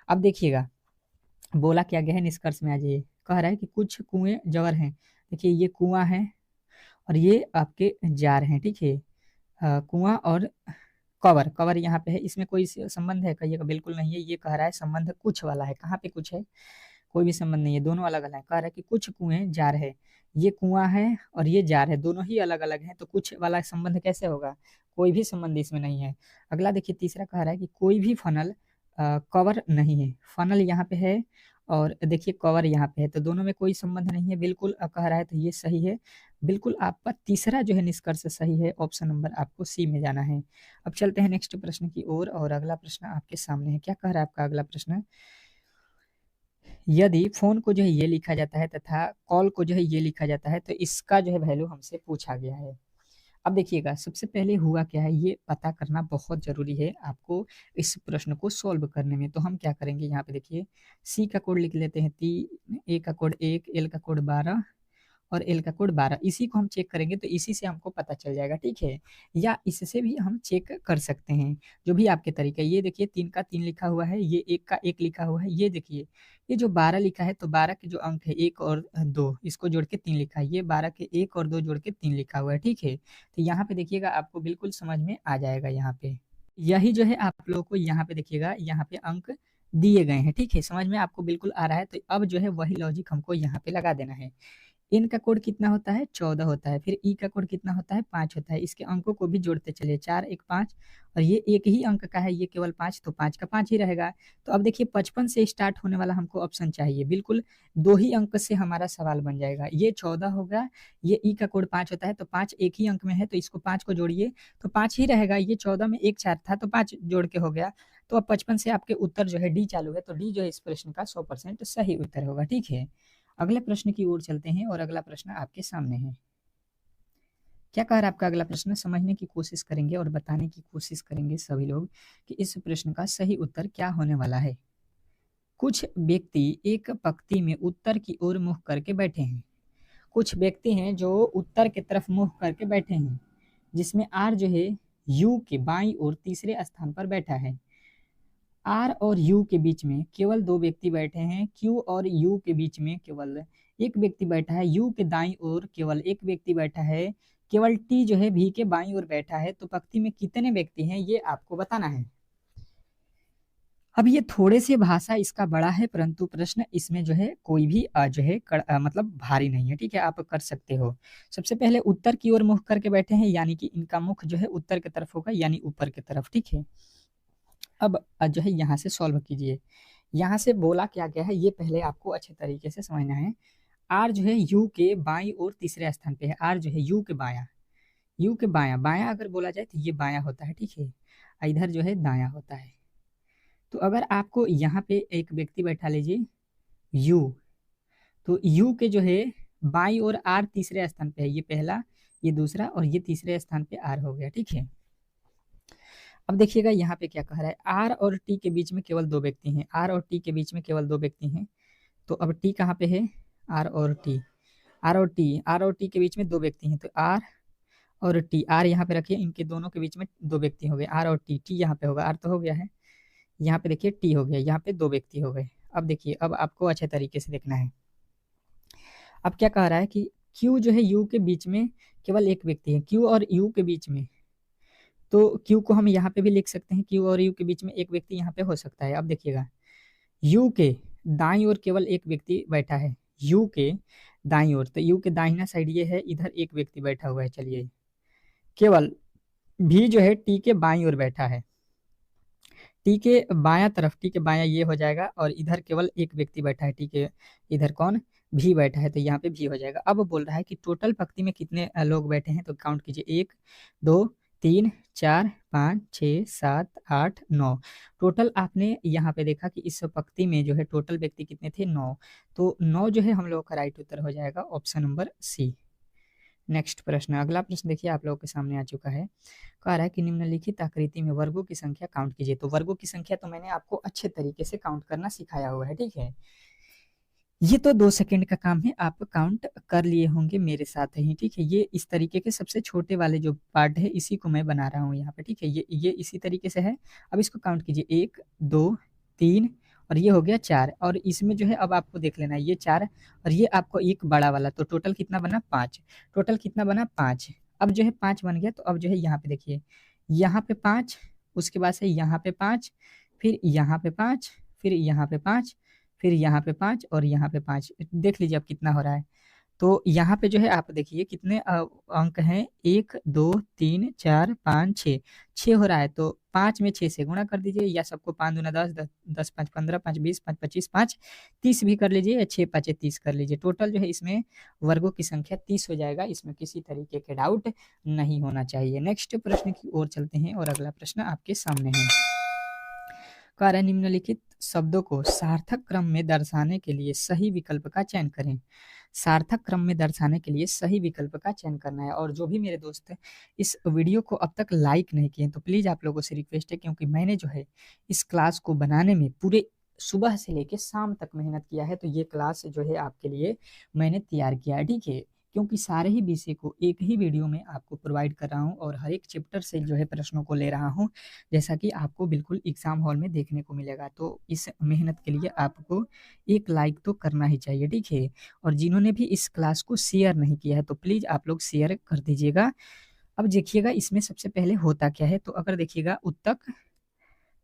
अब देखिएगा बोला क्या गया है, निष्कर्ष में आ जाइए। कह रहा है कि कुछ कुएं जवर हैं, देखिए ये कुआं है, और ये आपके जार हैं, ठीक है। कुआं और कवर, कवर यहाँ पे है, इसमें कोई संबंध है कहिएगा? बिल्कुल नहीं है। ये कह रहा है संबंध कुछ वाला है। कहाँ पे कुछ है? कोई भी संबंध नहीं है, दोनों अलग अलग है। कह रहा है कि कुछ कुएं जार है, ये कुआं है और ये जार है, दोनों ही अलग अलग हैं, तो कुछ वाला संबंध कैसे होगा? कोई भी संबंध इसमें नहीं है। अगला देखिए, तीसरा कह रहा है कि कोई भी फनल कवर नहीं है। फनल यहाँ पे है और देखिए कवर यहाँ पे है, तो दोनों में कोई संबंध नहीं है, बिल्कुल कह रहा है, तो ये सही है। बिल्कुल आपका तीसरा जो है निष्कर्ष सही है। ऑप्शन नंबर आपको सी में जाना है। अब चलते हैं नेक्स्ट प्रश्न की ओर, और अगला प्रश्न आपके सामने है। क्या कह रहा है आपका अगला प्रश्न? यदि फोन को जो है ये लिखा जाता है तथा कॉल को जो है ये लिखा जाता है, तो इसका जो है वैल्यू हमसे पूछा गया है। अब देखिएगा, सबसे पहले हुआ क्या है ये पता करना बहुत जरूरी है आपको इस प्रश्न को सॉल्व करने में। तो हम क्या करेंगे, यहाँ पे देखिए सी का कोड लिख लेते हैं 3, ए का कोड 1, एल का कोड 12 और एल का कोड 12। इसी को हम चेक करेंगे, तो इसी से हमको पता चल जाएगा, ठीक है। या इससे भी हम चेक कर सकते हैं, जो भी आपके तरीका। ये देखिए 3 का 3 लिखा हुआ है, ये 1 का 1 लिखा हुआ है। ये देखिए ये जो 12 लिखा है, तो 12 के जो अंक है 1 और 2, इसको जोड़ के 3 लिखा है। ये 12 के 1 और 2 जोड़ के 3 लिखा हुआ है, ठीक है। तो यहाँ पे देखिएगा आपको बिल्कुल समझ में आ जाएगा। यहाँ पे यही जो है आप लोगों को यहाँ पे देखिएगा, यहाँ पे अंक दिए गए हैं, ठीक है। समझ में आपको बिल्कुल आ रहा है। तो अब जो है वही लॉजिक हमको यहाँ पे लगा देना है। एन का कोड कितना होता है? 14 होता है। फिर ई का कोड कितना होता है? 5 होता है। इसके अंकों को भी जोड़ते चलिए, 4 1 5, और ये एक ही अंक का है, ये केवल 5, तो 5 का 5 ही रहेगा। तो अब देखिए 55 से स्टार्ट होने वाला हमको ऑप्शन चाहिए, बिल्कुल 2 ही अंक से हमारा सवाल बन जाएगा। ये 14 होगा, ये ई का कोड 5 होता है, तो 5 एक ही अंक में है, तो इसको 5 को जोड़िए तो 5 ही रहेगा। ये 14 में एक 4 था, तो 5 जोड़ के हो गया। तो अब 55 से आपके उत्तर जो है डी चालू है, तो डी जो है इस प्रश्न का 100% सही उत्तर होगा, ठीक है। अगले प्रश्न की ओर चलते हैं, और अगला प्रश्न आपके सामने है। क्या कह रहा है आपका अगला प्रश्न? समझने की कोशिश करेंगे और बताने की कोशिश करेंगे सभी लोग कि इस प्रश्न का सही उत्तर क्या होने वाला है। कुछ व्यक्ति एक पंक्ति में उत्तर की ओर मुंह करके बैठे हैं। कुछ व्यक्ति हैं जो उत्तर की तरफ मुंह करके बैठे हैं, जिसमें आर जो है यू के बाईं ओर तीसरे स्थान पर बैठा है। आर और यू के बीच में केवल 2 व्यक्ति बैठे हैं। क्यू और यू के बीच में केवल एक व्यक्ति बैठा है। यू के दाईं ओर केवल एक व्यक्ति बैठा है। केवल टी जो है भी के बाईं ओर बैठा है। तो पंक्ति में कितने व्यक्ति हैं ये आपको बताना है। अब ये थोड़े से भाषा इसका बड़ा है, परंतु प्रश्न इसमें जो है कोई भी जो है मतलब भारी नहीं है, ठीक है, आप कर सकते हो। सबसे पहले उत्तर की ओर मुख करके बैठे हैं, यानी कि इनका मुख जो है उत्तर की तरफ होगा, यानी ऊपर की तरफ, ठीक है। अब जो है यहाँ से सॉल्व कीजिए। यहाँ से बोला क्या गया है ये पहले आपको अच्छे तरीके से समझना है। आर जो है यू के बाईं ओर तीसरे स्थान पे है। आर जो है यू के बायां, यू के बायां, बायां अगर बोला जाए तो ये बायां होता है, ठीक है। इधर जो है दायां होता है। तो अगर आपको यहाँ पे एक व्यक्ति बैठा लीजिए यू, तो यू के जो है बाईं ओर आर तीसरे स्थान पे है। ये पहला, ये दूसरा, और ये तीसरे स्थान पे आर हो गया, ठीक है। अब देखिएगा यहाँ पे क्या कह रहा है, आर और टी के बीच में केवल 2 व्यक्ति हैं। आर और टी के बीच में केवल 2 व्यक्ति हैं। तो अब टी कहाँ पे है? आर और टी, आर और टी, आर और टी के बीच में 2 व्यक्ति हैं। तो आर और टी, आर यहाँ पे रखिए, इनके दोनों के बीच में 2 व्यक्ति हो गए। आर और टी, टी यहाँ पे होगा, आर तो हो गया है, यहाँ पे देखिए टी हो गया, यहाँ पे 2 व्यक्ति हो गए। अब देखिए, अब आपको अच्छे तरीके से देखना है। अब क्या कह रहा है कि क्यू जो है यू के बीच में केवल एक व्यक्ति है। क्यू और यू के बीच में, तो क्यू को हम यहाँ पे भी लिख सकते हैं, क्यू और यू के बीच में एक व्यक्ति यहाँ पे हो सकता है। अब देखिएगा यू के दाईं ओर केवल एक व्यक्ति बैठा है, यू के दाईं ओर, तो यू के दाहिना साइड ये है, इधर एक व्यक्ति बैठा हुआ है। चलिए, केवल भी जो है टी के बाईं ओर बैठा है। टी के बायां तरफ, टी के बायां ये हो जाएगा, और इधर केवल एक व्यक्ति बैठा है, टी के इधर कौन? भी बैठा है, तो यहाँ पे भी हो जाएगा। अब बोल रहा है कि टोटल पंक्ति में कितने लोग बैठे हैं, तो काउंट कीजिए, 1 2 3 4 5 6 7 8 9। टोटल आपने यहाँ पे देखा कि इस पंक्ति में जो है टोटल व्यक्ति कितने थे? 9। तो 9 जो है हम लोगों का राइट उत्तर हो जाएगा, ऑप्शन नंबर सी। नेक्स्ट प्रश्न, अगला प्रश्न देखिए आप लोगों के सामने आ चुका है। कह रहा है कि निम्नलिखित आकृति में वर्गों की संख्या काउंट कीजिए। तो वर्गों की संख्या तो मैंने आपको अच्छे तरीके से काउंट करना सिखाया हुआ है, ठीक है। ये तो 2 सेकंड का काम है, आप काउंट कर लिए होंगे मेरे साथ ही, ठीक है। ये इस तरीके के सबसे छोटे वाले जो पार्ट है इसी को मैं बना रहा हूँ यहाँ पे, ठीक है। ये इसी तरीके से है। अब इसको काउंट कीजिए, 1 2 3 और ये हो गया 4 और इसमें जो है अब आपको देख लेना है ये 4 और ये आपको एक बड़ा वाला, तो टोटल कितना बना 5। टोटल कितना बना 5। अब जो है 5 बन गया, तो अब जो है यहाँ पे देखिए, यहाँ पे 5, उसके बाद से यहाँ पे 5, फिर यहाँ पे 5, फिर यहाँ पे 5, फिर यहाँ पे 5 और यहाँ पे 5। देख लीजिए अब कितना हो रहा है। तो यहाँ पे जो है आप देखिए कितने अंक हैं, 1 2 3 4 5 6, 6 हो रहा है। तो 5 में 6 से गुणा कर दीजिए, या सबको 5 दूना 10, 10 5 15, 5 20, 5 25, 5 30 भी कर लीजिए, या 6 5 30 कर लीजिए। टोटल जो है इसमें वर्गों की संख्या 30 हो जाएगा, इसमें किसी तरीके के डाउट नहीं होना चाहिए। नेक्स्ट प्रश्न की ओर चलते हैं और अगला प्रश्न आपके सामने है। कह रहा है निम्नलिखित शब्दों को सार्थक क्रम में दर्शाने के लिए सही विकल्प का चयन करें। सार्थक क्रम में दर्शाने के लिए सही विकल्प का चयन करना है। और जो भी मेरे दोस्त इस वीडियो को अब तक लाइक नहीं किए तो प्लीज आप लोगों से रिक्वेस्ट है, क्योंकि मैंने जो है इस क्लास को बनाने में पूरे सुबह से लेके शाम तक मेहनत किया है। तो ये क्लास जो है आपके लिए मैंने तैयार किया है, ठीक है, क्योंकि सारे ही विषय को एक ही वीडियो में आपको प्रोवाइड कर रहा हूँ और हर एक चैप्टर से जो है प्रश्नों को ले रहा हूँ, जैसा कि आपको बिल्कुल एग्जाम हॉल में देखने को मिलेगा। तो इस मेहनत के लिए आपको एक लाइक तो करना ही चाहिए, ठीक है। और जिन्होंने भी इस क्लास को शेयर नहीं किया है तो प्लीज आप लोग शेयर कर दीजिएगा। अब देखिएगा इसमें सबसे पहले होता क्या है, तो अगर देखिएगा उत्तक,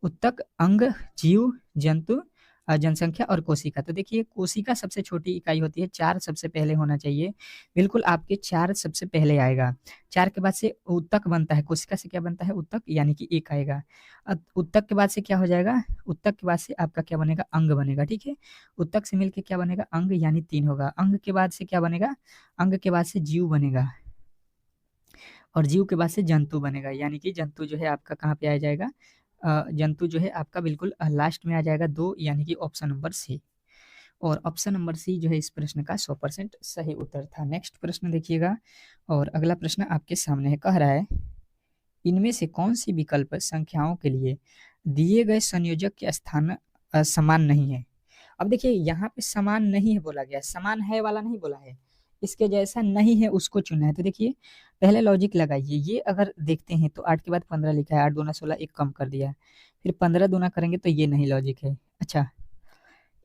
उत्तक, अंग, जीव, जंतु, जनसंख्या और कोशिका। तो देखिए कोशिका सबसे छोटी इकाई होती है, 4 सबसे पहले होना चाहिए, बिल्कुल आपके 4 सबसे पहले आएगा। 4 के बाद से उत्तक बनता है, कोशिका से क्या बनता है उत्तक, यानी कि 1 आएगा। उत्तक के बाद से क्या हो जाएगा, उत्तक के बाद से आपका क्या बनेगा, अंग बनेगा, ठीक है। उत्तक से मिलके क्या बनेगा, अंग, यानी 3 होगा। अंग के बाद से क्या बनेगा, अंग के बाद से जीव बनेगा, और जीव के बाद से जंतु बनेगा, यानी कि जंतु जो है आपका कहाँ पे आ जाएगा, जंतु जो है आपका बिल्कुल लास्ट में आ जाएगा 2, यानी कि ऑप्शन नंबर सी। और ऑप्शन नंबर सी जो है इस प्रश्न का 100% सही उत्तर था। नेक्स्ट प्रश्न देखिएगा और अगला प्रश्न आपके सामने है। कह रहा है इनमें से कौन सी विकल्प संख्याओं के लिए दिए गए संयोजक के स्थान समान नहीं है। अब देखिए यहाँ पे समान नहीं है बोला गया, समान है वाला नहीं बोला है, इसके जैसा नहीं है उसको चुनना है। तो देखिए पहले लॉजिक लगाइए, ये अगर देखते हैं तो 8 के बाद 15 लिखा है, 8 दूना 16, एक कम कर दिया, फिर 15 दूना करेंगे तो ये नहीं लॉजिक है। अच्छा,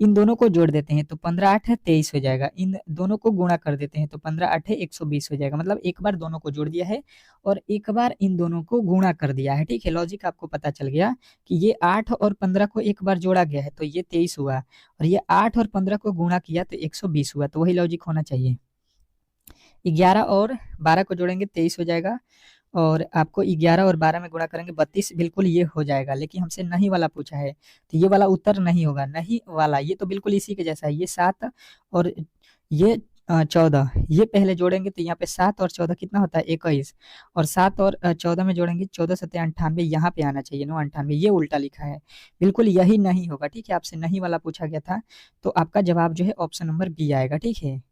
इन दोनों को जोड़ देते हैं तो 15 8 है 23 हो जाएगा। इन दोनों को गुणा कर देते हैं तो 15 8 है 120 हो जाएगा। मतलब एक बार दोनों को जोड़ दिया है और एक बार इन दोनों को गुणा कर दिया है, ठीक है। लॉजिक आपको पता चल गया कि ये 8 और 15 को एक बार जोड़ा गया है तो ये 23 हुआ, और ये 8 और 15 को गुणा किया तो 120 हुआ, तो वही लॉजिक होना चाहिए। 11 और 12 को जोड़ेंगे 23 हो जाएगा, और आपको 11 और 12 में गुणा करेंगे 32, बिल्कुल ये हो जाएगा। लेकिन हमसे नहीं वाला पूछा है तो ये वाला उत्तर नहीं होगा, नहीं वाला। ये तो बिल्कुल इसी के जैसा है, ये 7 और ये 14, ये पहले जोड़ेंगे तो यहाँ पे 7 और 14 कितना होता है 21, और 7 और 14 में जोड़ेंगे 14 7 98, यहाँ पे आना चाहिए 998, ये उल्टा लिखा है, बिल्कुल यही नहीं होगा, ठीक है। आपसे नहीं वाला पूछा गया था तो आपका जवाब जो है ऑप्शन नंबर बी आएगा, ठीक है।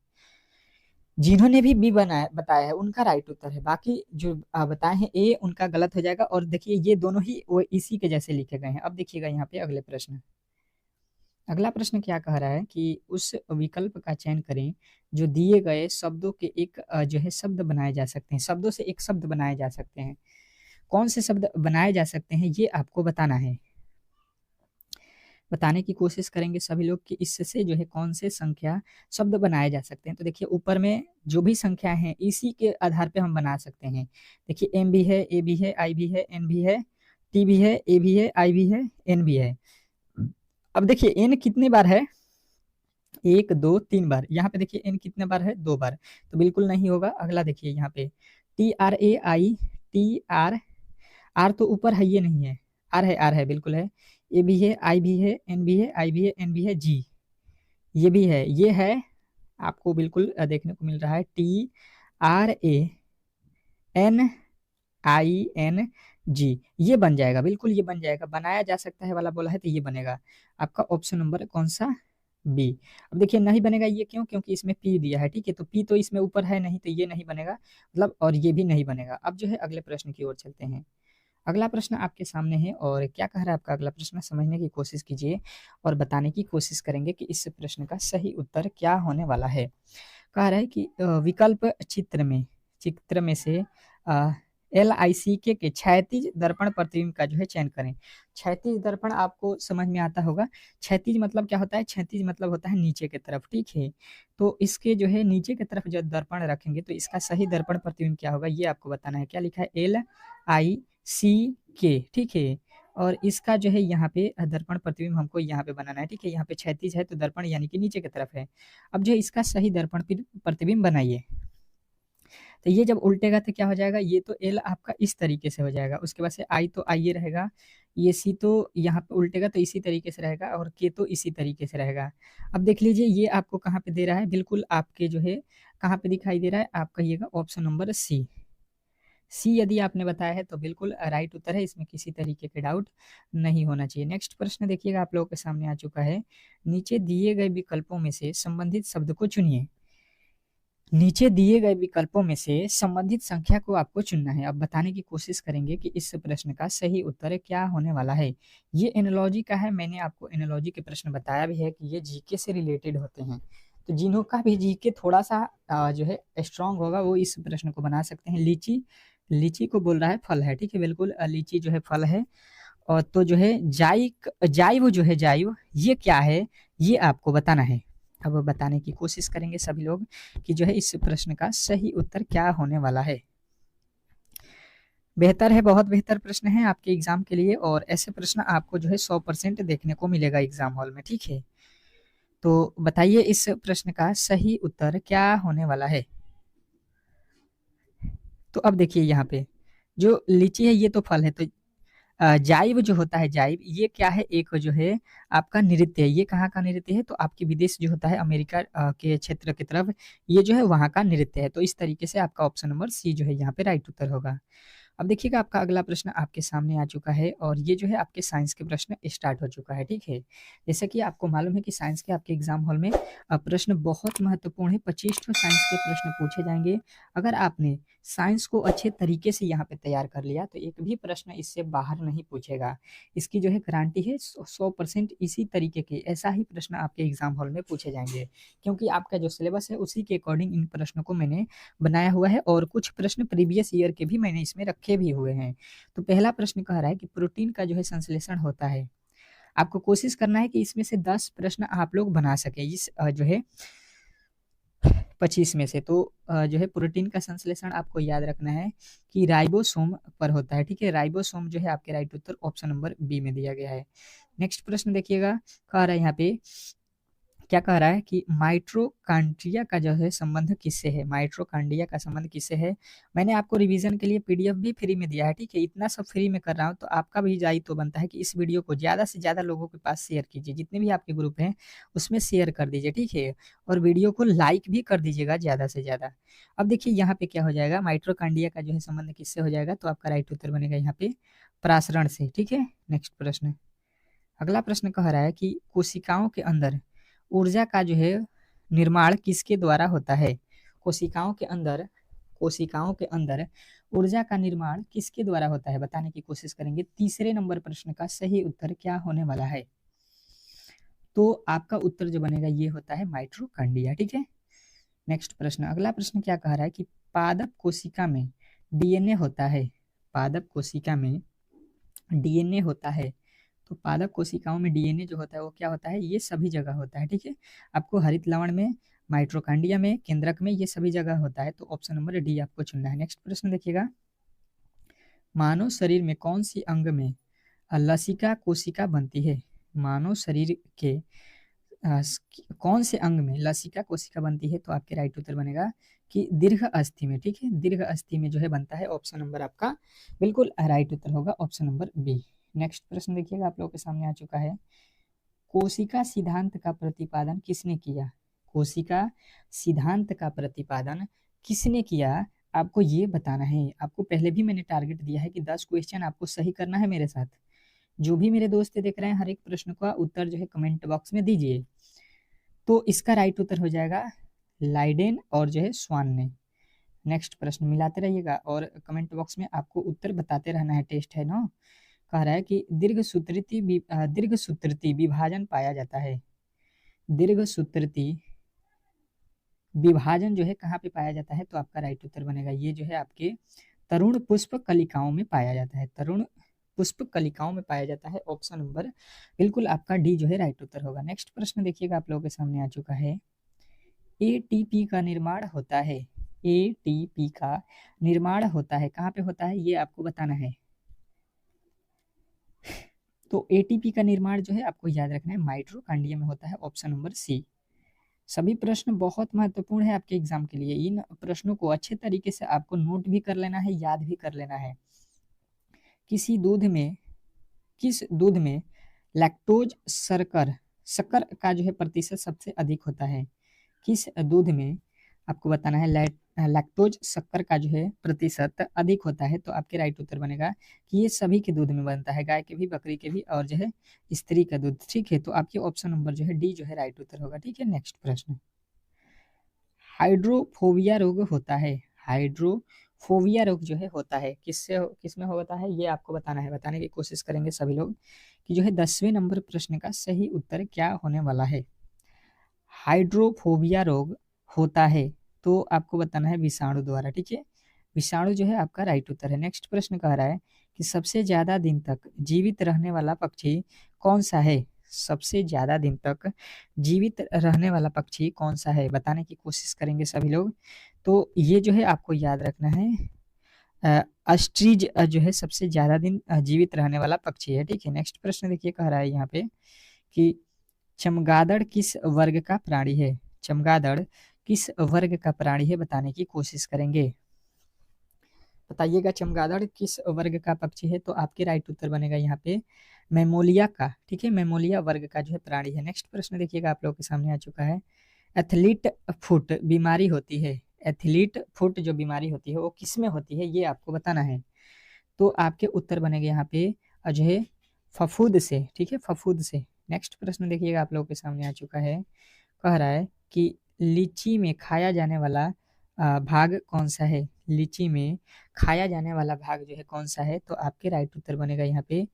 जिन्होंने भी बी बनाया बताया है उनका राइट उत्तर है, बाकी जो बताए हैं ए उनका गलत हो जाएगा। और देखिए ये दोनों ही वो इसी के जैसे लिखे गए हैं। अब देखिएगा यहाँ पे अगले प्रश्न, अगला प्रश्न क्या कह रहा है कि उस विकल्प का चयन करें जो दिए गए शब्दों के एक जो है शब्द बनाए जा सकते हैं, शब्दों से एक शब्द बनाए जा सकते हैं। कौन से शब्द बनाए जा सकते हैं ये आपको बताना है, बताने की कोशिश करेंगे सभी लोग कि इससे जो है कौन से संख्या शब्द बनाए जा सकते हैं। तो देखिए ऊपर में जो भी संख्या है इसी के आधार पे हम बना सकते हैं। देखिए एम भी है, ए भी है, आई भी है, एन भी है, टी भी है, ए भी है, आई भी है, एन भी है। अब देखिए एन कितने बार है, 1 2 3 बार। यहाँ पे देखिए एन कितने बार है, 2 बार, तो बिल्कुल नहीं होगा। अगला देखिए यहाँ पे T R A I, T R, R तो ऊपर है ये नहीं है, आर है, आर है बिल्कुल है, ए भी है, आई भी है, एन भी है, आई भी है, एन भी है, जी ये भी है, ये है, आपको बिल्कुल देखने को मिल रहा है T R A N I N G, ये बन जाएगा, बिल्कुल ये बन जाएगा। बनाया जा सकता है वाला बोला है तो ये बनेगा आपका ऑप्शन नंबर कौन सा, बी। अब देखिए नहीं बनेगा, ये क्यों, क्योंकि इसमें पी दिया है, ठीक है, तो पी तो इसमें ऊपर है नहीं तो ये नहीं बनेगा, मतलब, और ये भी नहीं बनेगा। अब जो है अगले प्रश्न की ओर चलते हैं। अगला प्रश्न आपके सामने है और क्या कह रहा है आपका अगला प्रश्न, समझने की कोशिश कीजिए और बताने की कोशिश करेंगे कि इस प्रश्न का सही उत्तर क्या होने वाला है। कह रहा है कि विकल्प चित्र में से LICK के क्षैतिज दर्पण प्रतिबिंब का जो है चयन करें। क्षैतिज दर्पण आपको समझ में आता होगा। क्षैतिज मतलब क्या होता है? क्षैतिज मतलब होता है नीचे की तरफ, ठीक है। तो इसके जो है नीचे की तरफ जब दर्पण रखेंगे तो इसका सही दर्पण प्रतिबिंब क्या होगा, ये आपको बताना है। क्या लिखा है? LICK, ठीक है। और इसका जो है यहाँ पे दर्पण प्रतिबिंब हमको यहाँ पे बनाना है, ठीक है। यहाँ पे क्षैतिज है तो दर्पण यानी कि नीचे की तरफ है। अब जो इसका सही दर्पण प्रतिबिंब बनाइए। तो ये जब उल्टेगा तो क्या हो जाएगा? ये तो एल आपका इस तरीके से हो जाएगा, उसके बाद से आई तो आई ये रहेगा, ये सी तो यहाँ पे उल्टेगा तो इसी तरीके से रहेगा, और के तो इसी तरीके से रहेगा। अब देख लीजिए ये आपको कहाँ पे दे रहा है, बिल्कुल आपके जो है कहाँ पे दिखाई दे रहा है, आप कहिएगा ऑप्शन नंबर सी। सी यदि आपने बताया है तो बिल्कुल राइट उत्तर है, इसमें किसी तरीके के डाउट नहीं होना चाहिए। नेक्स्ट प्रश्न देखिएगा आप लोगों के सामने आ चुका है। नीचे दिए गए विकल्पों में से संबंधित शब्द को चुनिए। नीचे दिए गए विकल्पों में से संबंधित संख्या को आपको चुनना है। अब बताने की कोशिश करेंगे कि इस प्रश्न का सही उत्तर क्या होने वाला है। ये एनालॉजी का है, मैंने आपको एनालॉजी के प्रश्न बताया भी है कि ये जीके से रिलेटेड होते हैं। तो जिन्हों का भी जीके थोड़ा सा जो है स्ट्रांग होगा वो इस प्रश्न को बना सकते हैं। लीची, लीची को बोल रहा है फल है, ठीक है, बिल्कुल लीची जो है फल है। और तो जो है जाइव जो है जाइव ये क्या है, ये आपको बताना है। अब बताने की कोशिश करेंगे सभी लोग कि जो है इस प्रश्न का सही उत्तर क्या होने वाला है। बेहतर है, बहुत बेहतर प्रश्न है आपके एग्जाम के लिए, और ऐसे प्रश्न आपको जो है 100% देखने को मिलेगा एग्जाम हॉल में, ठीक है। तो बताइए इस प्रश्न का सही उत्तर क्या होने वाला है। तो अब देखिए यहाँ पे जो लीची है ये तो फल है, तो जाइव जो होता है, जाइव ये क्या है, एक जो है आपका नृत्य है। ये कहाँ का नृत्य है? तो आपकी विदेश जो होता है अमेरिका के क्षेत्र की तरफ, ये जो है वहाँ का नृत्य है। तो इस तरीके से आपका ऑप्शन नंबर सी जो है यहाँ पे राइट उत्तर होगा। अब देखिएगा आपका अगला प्रश्न आपके सामने आ चुका है, और ये जो है आपके साइंस के प्रश्न स्टार्ट हो चुका है, ठीक है। जैसे कि आपको मालूम है कि साइंस के आपके एग्जाम हॉल में प्रश्न बहुत महत्वपूर्ण है। 25 साइंस के प्रश्न पूछे जाएंगे। अगर आपने साइंस को अच्छे तरीके से यहाँ पे तैयार कर लिया तो एक भी प्रश्न इससे बाहर नहीं पूछेगा। इसकी जो है गारंटी है, 100% इसी तरीके के ऐसा ही प्रश्न आपके एग्जाम हॉल में पूछे जाएंगे, क्योंकि आपका जो सिलेबस है उसी के अकॉर्डिंग इन प्रश्नों को मैंने बनाया हुआ है, और कुछ प्रश्न प्रीवियस ईयर के भी मैंने इसमें रखे भी हुए हैं। तो पहला प्रश्न कह रहा है कि प्रोटीन का जो है संश्लेषण होता है। आपको कोशिश करना है कि इसमें से 10 प्रश्न आप लोग बना सके इस जो है 25 में से। तो जो है प्रोटीन का संश्लेषण आपको याद रखना है कि राइबोसोम पर होता है, ठीक है। राइबोसोम जो है आपके राइट उत्तर ऑप्शन नंबर बी में दिया गया है। नेक्स्ट प्रश्न देखिएगा, कह रहा है यहाँ पे क्या कह रहा है कि माइट्रोकांड्रिया का जो है संबंध किससे है। माइट्रोकांड्रिया का संबंध किससे है? मैंने आपको रिवीजन के लिए पीडीएफ भी फ्री में दिया है, ठीक है। इतना सब फ्री में कर रहा हूँ तो आपका भी दायित्व बनता है कि इस वीडियो को ज़्यादा से ज़्यादा लोगों के पास शेयर कीजिए। जितने भी आपके ग्रुप हैं उसमें शेयर कर दीजिए, ठीक है। और वीडियो को लाइक भी कर दीजिएगा ज़्यादा से ज़्यादा। अब देखिए यहाँ पे क्या हो जाएगा, माइट्रोकांड्रिया का जो है संबंध किससे हो जाएगा, तो आपका राइट उत्तर बनेगा यहाँ पे प्रासरण से, ठीक है। नेक्स्ट प्रश्न, अगला प्रश्न कह रहा है कि कोशिकाओं के अंदर ऊर्जा का जो है निर्माण किसके द्वारा होता है। कोशिकाओं के अंदर, कोशिकाओं के अंदर ऊर्जा का निर्माण किसके द्वारा होता है, बताने की कोशिश करेंगे। तीसरे नंबर प्रश्न का सही उत्तर क्या होने वाला है, तो आपका उत्तर जो बनेगा ये होता है माइट्रोकांड्रिया, ठीक है। नेक्स्ट प्रश्न, अगला प्रश्न क्या कह रहा है कि पादप कोशिका में डीएनए होता है। पादप कोशिका में डीएनए होता है। तो पादप कोशिकाओं में डीएनए जो होता है वो क्या होता है, ये सभी जगह होता है, ठीक है। आपको हरित लवण में, माइट्रोकांड्रिया में, केंद्रक में, ये सभी जगह होता है। तो ऑप्शन नंबर डी आपको चुनना है। नेक्स्ट प्रश्न देखिएगा, मानव शरीर में कौन सी अंग में लसिका कोशिका बनती है। मानव शरीर के कौन से अंग में लसिका कोशिका बनती है, तो आपके राइट उत्तर बनेगा कि दीर्घ अस्थि में, ठीक है। दीर्घ अस्थि में जो है बनता है। ऑप्शन नंबर आपका बिल्कुल राइट उत्तर होगा, ऑप्शन नंबर बी। नेक्स्ट प्रश्न देखिएगा आप लोगों के सामने आ चुका है, कोशिका सिद्धांत का प्रतिपादन किसने किया। कोशिका सिद्धांत का प्रतिपादन किसने किया, आपको ये बताना है। आपको पहले भी मैंने टारगेट दिया है कि 10 क्वेश्चन आपको सही करना है मेरे साथ। जो भी मेरे दोस्त देख रहे हैं हर एक प्रश्न का उत्तर जो है कमेंट बॉक्स में दीजिए। तो इसका राइट उत्तर हो जाएगा लाइडेन और जो है स्वान ने। नेक्स्ट प्रश्न मिलाते रहिएगा और कमेंट बॉक्स में आपको उत्तर बताते रहना है, टेस्ट है ना। कह रहा है कि दीर्घ सूत्रती विभाजन पाया जाता है। दीर्घ सूत्रती विभाजन जो है कहाँ पे पाया जाता है, तो आपका राइट उत्तर बनेगा ये जो है आपके तरुण पुष्प कलिकाओं में पाया जाता है, तरुण पुष्प कलिकाओं में पाया जाता है। ऑप्शन नंबर बिल्कुल आपका डी जो है राइट उत्तर होगा। नेक्स्ट प्रश्न देखिएगा आप लोगों के सामने आ चुका है। एटीपी का निर्माण होता है, एटीपी का निर्माण होता है कहाँ पे होता है ये आपको बताना है। तो एटीपी का निर्माण जो है आपको याद रखना है माइटोकॉन्ड्रिया में होता है। Option number C. सभी प्रश्न बहुत महत्वपूर्ण है आपके एग्जाम के लिए। इन प्रश्नों को अच्छे तरीके से आपको नोट भी कर लेना है, याद भी कर लेना है। किस दूध में लैक्टोज शक्कर का जो है प्रतिशत सबसे अधिक होता है। किस दूध में आपको बताना है लैक्टोज शक्कर का जो है प्रतिशत अधिक होता है। तो आपके राइट उत्तर बनेगा कि ये सभी के दूध में बनता है, गाय के भी, बकरी के भी और जो है स्त्री का दूध। ठीक है, तो आपके ऑप्शन नंबर जो है डी जो है राइट उत्तर होगा। ठीक है, नेक्स्ट प्रश्न। हाइड्रोफोबिया रोग होता है, हाइड्रोफोबिया रोग जो है होता है किसमें होता है ये आपको बताना है। बताने की कोशिश करेंगे सभी लोग कि जो है 10वें नंबर प्रश्न का सही उत्तर क्या होने वाला है। हाइड्रोफोबिया रोग होता है तो आपको बताना है विषाणु द्वारा। ठीक है, विषाणु जो है आपका राइट उत्तर है। नेक्स्ट प्रश्न कह रहा है कि सबसे ज्यादा दिन तक जीवित रहने वाला पक्षी कौन सा है। सबसे ज्यादा दिन तक जीवित रहने वाला पक्षी कौन सा है, बताने की कोशिश करेंगे सभी लोग। तो ये जो है आपको याद रखना है ऑस्ट्रिच जो है सबसे ज्यादा दिन जीवित रहने वाला पक्षी है। ठीक है, नेक्स्ट प्रश्न देखिए कह रहा है यहाँ पे कि चमगादड़ किस वर्ग का प्राणी है। चमगादड़ किस वर्ग का प्राणी है, बताने की कोशिश करेंगे। बताइएगा चमगादड़ किस वर्ग का पक्षी है। तो आपके राइट उत्तर बनेगा यहाँ पे मेमोलिया का। ठीक है, मेमोलिया वर्ग का जो है प्राणी है। नेक्स्ट प्रश्न देखिएगा आप लोगों के सामने आ चुका है। एथलीट फुट बीमारी होती है, एथलीट फुट जो बीमारी होती है वो किस में होती है ये आपको बताना है। तो आपके उत्तर बनेंगे यहाँ पे जो है फफूद से। ठीक है, फफूद से। नेक्स्ट प्रश्न देखिएगा आप लोगों के सामने आ चुका है। कह रहा है कि लीची में खाया जाने वाला भाग कौन सा है। लीची में खाया जाने वाला भाग जो है कौन सा है। तो आपके राइट उत्तर बनेगा यहाँ पे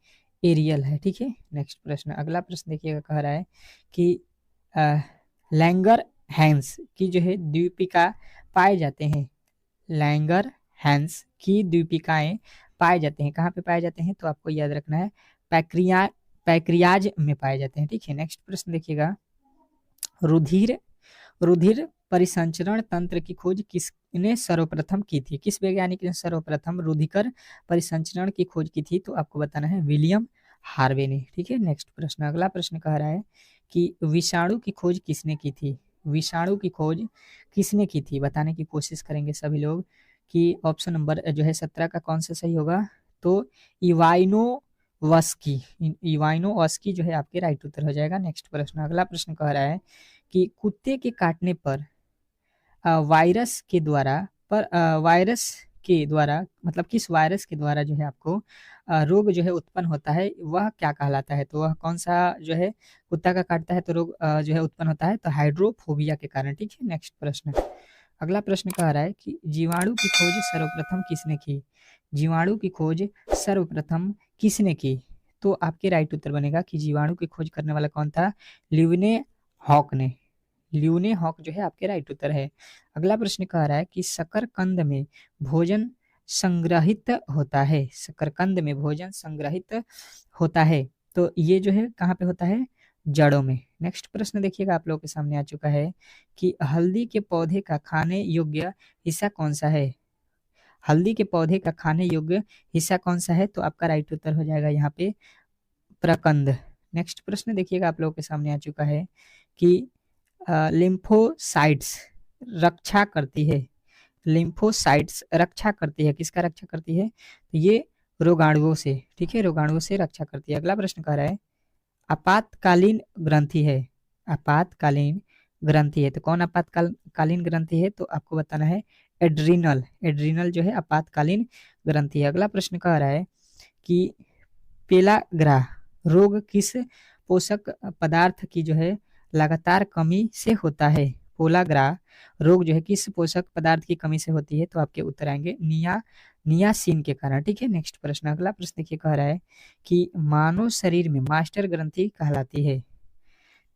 एरियल है। ठीक है, नेक्स्ट प्रश्न। अगला प्रश्न देखिएगा कह रहा है कि लैंगर हैंस की जो है द्वीपिका पाए जाते हैं। लैंगर हैंस की द्वीपिकाएं पाए जाते हैं कहाँ पे पाए जाते हैं। तो आपको याद रखना है पैक्रियाज में पाए जाते हैं। ठीक है, नेक्स्ट प्रश्न देखिएगा। रुधिर परिसंचरण तंत्र की खोज किसने सर्वप्रथम की थी। किस वैज्ञानिक ने सर्वप्रथम रुधिर परिसंचरण की खोज की थी। तो आपको बताना है विलियम हार्वे ने। ठीक है, नेक्स्ट प्रश्न। अगला प्रश्न कह रहा है कि विषाणु की खोज किसने की थी। विषाणु की खोज किसने की थी, बताने की कोशिश करेंगे सभी लोग कि ऑप्शन नंबर जो है 17 का कौन सा सही होगा। तो इवाइनोवस्की जो है आपके राइट उत्तर हो जाएगा। नेक्स्ट प्रश्न। अगला प्रश्न कह रहा है कि कुत्ते के काटने पर वायरस के द्वारा मतलब किस वायरस के द्वारा जो है आपको रोग जो है उत्पन्न होता है वह क्या कहलाता है। तो वह कौन सा जो है कुत्ता का काटता है तो रोग जो है उत्पन्न होता है। तो हाइड्रोफोबिया के कारण। ठीक है, नेक्स्ट प्रश्न। अगला प्रश्न कह रहा है कि जीवाणु की खोज सर्वप्रथम किसने की। जीवाणु की खोज सर्वप्रथम किसने की। तो आपके राइट उत्तर बनेगा कि जीवाणु की खोज करने वाला कौन था, ल्यूने हॉक ने। ल्यूने हॉक जो है आपके राइट उत्तर है। अगला प्रश्न कह रहा है कि शकरकंद में भोजन संग्रहित होता है। शकरकंद में भोजन संग्रहित होता है तो ये जो है कहाँ पे होता है, जड़ों में। नेक्स्ट प्रश्न देखिएगा आप लोगों के सामने आ चुका है कि हल्दी के पौधे का खाने योग्य हिस्सा कौन सा है। हल्दी के पौधे का खाने योग्य हिस्सा कौन सा है। तो आपका राइट उत्तर हो जाएगा यहाँ पे प्रकंद। नेक्स्ट प्रश्न देखिएगा आप लोगों के सामने आ चुका है कि लिम्फोसाइट्स रक्षा करती है। लिम्फोसाइट्स रक्षा करती है, किसका रक्षा करती है। तो ये रोगाणुओं से। ठीक है, रोगाणुओं से रक्षा करती है। अगला प्रश्न कह रहा है आपातकालीन ग्रंथि है। आपातकालीन ग्रंथि है तो कौन आपातकालीन ग्रंथि है। तो आपको बताना है एड्रिनल। एड्रिनल जो है आपातकालीन ग्रंथि है। अगला प्रश्न कह रहा है कि पेलाग्रा रोग किस पोषक पदार्थ की जो है लगातार कमी से होता है। पोलाग्रा रोग जो है किस पोषक पदार्थ की कमी से होती है। तो आपके उत्तर आएंगे नियासिन के कारण। ठीक है, नेक्स्ट प्रश्न। अगला प्रश्न देखिए कह रहा है कि मानव शरीर में मास्टर ग्रंथि कहलाती है।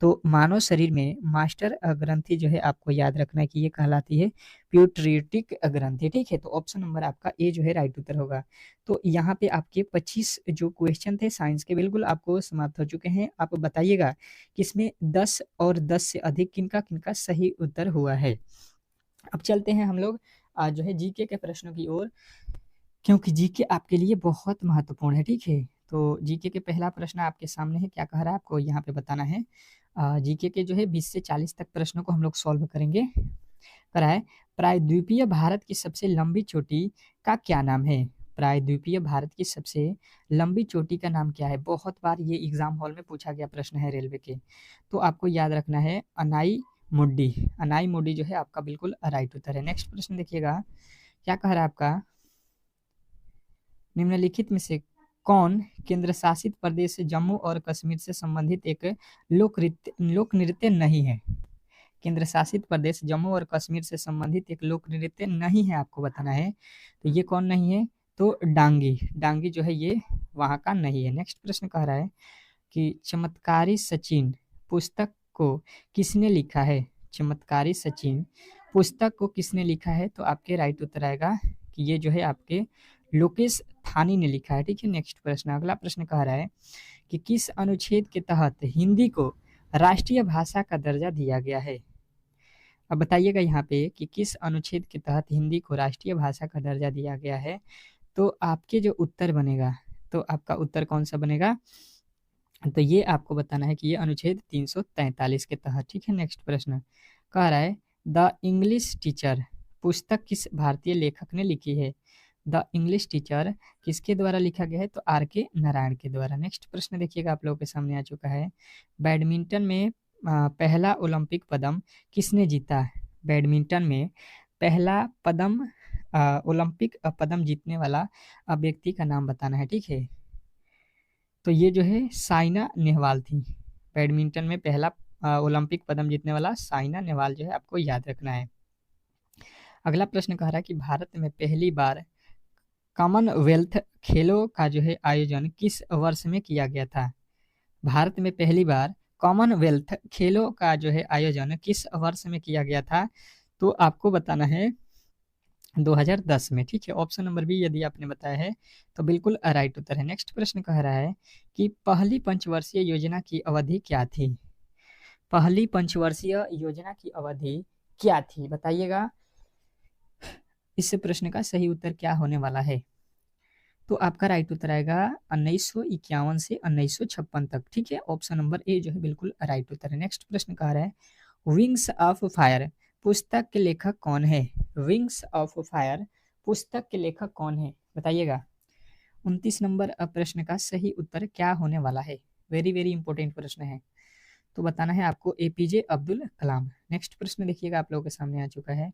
तो मानव शरीर में मास्टर ग्रंथि जो है आपको याद रखना है कि ये कहलाती है प्यूटरेटिक ग्रंथि, ठीक है। तो ऑप्शन नंबर आपका ए जो है राइट उत्तर होगा। तो यहाँ पे आपके 25 जो क्वेश्चन थे साइंस के बिल्कुल आपको समाप्त हो चुके हैं। आप बताइएगा कि इसमें 10 और 10 से अधिक किनका किनका सही उत्तर हुआ है। अब चलते हैं हम लोग आज जो है जीके के प्रश्नों की ओर, क्योंकि जीके आपके लिए बहुत महत्वपूर्ण है, ठीक है। तो जीके के पहला प्रश्न आपके सामने है, क्या कह रहा है आपको यहाँ पे बताना है। जीके के जो है 20 से 40 तक प्रश्नों को हम लोग सॉल्व करेंगे। कराए प्रायद्वीपीय भारत की सबसे लंबी चोटी का क्या नाम है। प्रायद्वीपीय भारत की सबसे लंबी चोटी का नाम क्या है। बहुत बार ये एग्जाम हॉल में पूछा गया प्रश्न है रेलवे के, तो आपको याद रखना है अनाई मुड्डी। अनाई मुड्डी जो है आपका बिल्कुल राइट उत्तर है। नेक्स्ट प्रश्न देखिएगा, क्या कह रहा है आपका, निम्नलिखित में से कौन केंद्र शासित प्रदेश जम्मू और कश्मीर से संबंधित एक लोक नृत्य नहीं है। केंद्र शासित प्रदेश जम्मू और कश्मीर से संबंधित एक लोक नृत्य नहीं है, आपको बताना है। तो ये कौन नहीं है, तो डांगी। डांगी जो है ये वहां का नहीं है। नेक्स्ट प्रश्न कह रहा है कि चमत्कारी सचिन पुस्तक को किसने लिखा है। चमत्कारी सचिन पुस्तक को किसने लिखा है, तो आपके राइट उत्तर आएगा कि ये जो है आपके लोकेश थानी ने लिखा है, ठीक है। नेक्स्ट प्रश्न, अगला प्रश्न कह रहा है कि किस अनुच्छेद के तहत हिंदी को राष्ट्रीय भाषा का दर्जा दिया गया है। अब बताइएगा यहाँ पे कि किस अनुच्छेद के तहत हिंदी को राष्ट्रीय भाषा का दर्जा दिया गया है। तो आपके जो उत्तर बनेगा, तो आपका उत्तर कौन सा बनेगा, तो ये आपको बताना है कि ये अनुच्छेद 343 के तहत, ठीक है। नेक्स्ट प्रश्न कह रहा है द इंग्लिश टीचर पुस्तक किस भारतीय लेखक ने लिखी है। द इंग्लिश टीचर किसके द्वारा लिखा गया है, तो आर के नारायण के द्वारा। नेक्स्ट प्रश्न देखिएगा, आप लोगों के सामने आ चुका है, बैडमिंटन में पहला ओलंपिक पदम किसने जीता। बैडमिंटन में पहला पदम ओलंपिक पदम जीतने वाला व्यक्ति का नाम बताना है, ठीक है। तो ये जो है साइना नेहवाल थी। बैडमिंटन में पहला ओलंपिक पदम जीतने वाला साइना नेहवाल जो है आपको याद रखना है। अगला प्रश्न कह रहा है कि भारत में पहली बार कॉमनवेल्थ खेलों का जो है आयोजन किस वर्ष में किया गया था। भारत में पहली बार कॉमनवेल्थ खेलों का जो है आयोजन किस वर्ष में किया गया था, तो आपको बताना है 2010 में, ठीक है। ऑप्शन नंबर बी यदि आपने बताया है तो बिल्कुल राइट उत्तर है। नेक्स्ट प्रश्न कह रहा है कि पहली पंचवर्षीय योजना की अवधि क्या थी। पहली पंचवर्षीय योजना की अवधि क्या थी, बताइएगा। इस प्रश्न का सही उत्तर क्या होने वाला है, तो आपका राइट उत्तर आएगा 1951 से 1956 तक, ठीक है। ऑप्शन नंबर ए जो है बिल्कुल राइट उत्तर है। नेक्स्ट प्रश्न कह रहा है विंग्स ऑफ फायर पुस्तक के लेखक कौन है। विंग्स ऑफ फायर पुस्तक के लेखक कौन है, बताइएगा। 29 नंबर प्रश्न का सही उत्तर क्या होने वाला है, वेरी वेरी इंपॉर्टेंट प्रश्न है, तो बताना है आपको एपीजे अब्दुल कलाम। नेक्स्ट प्रश्न देखिएगा, आप लोगों के सामने आ चुका है,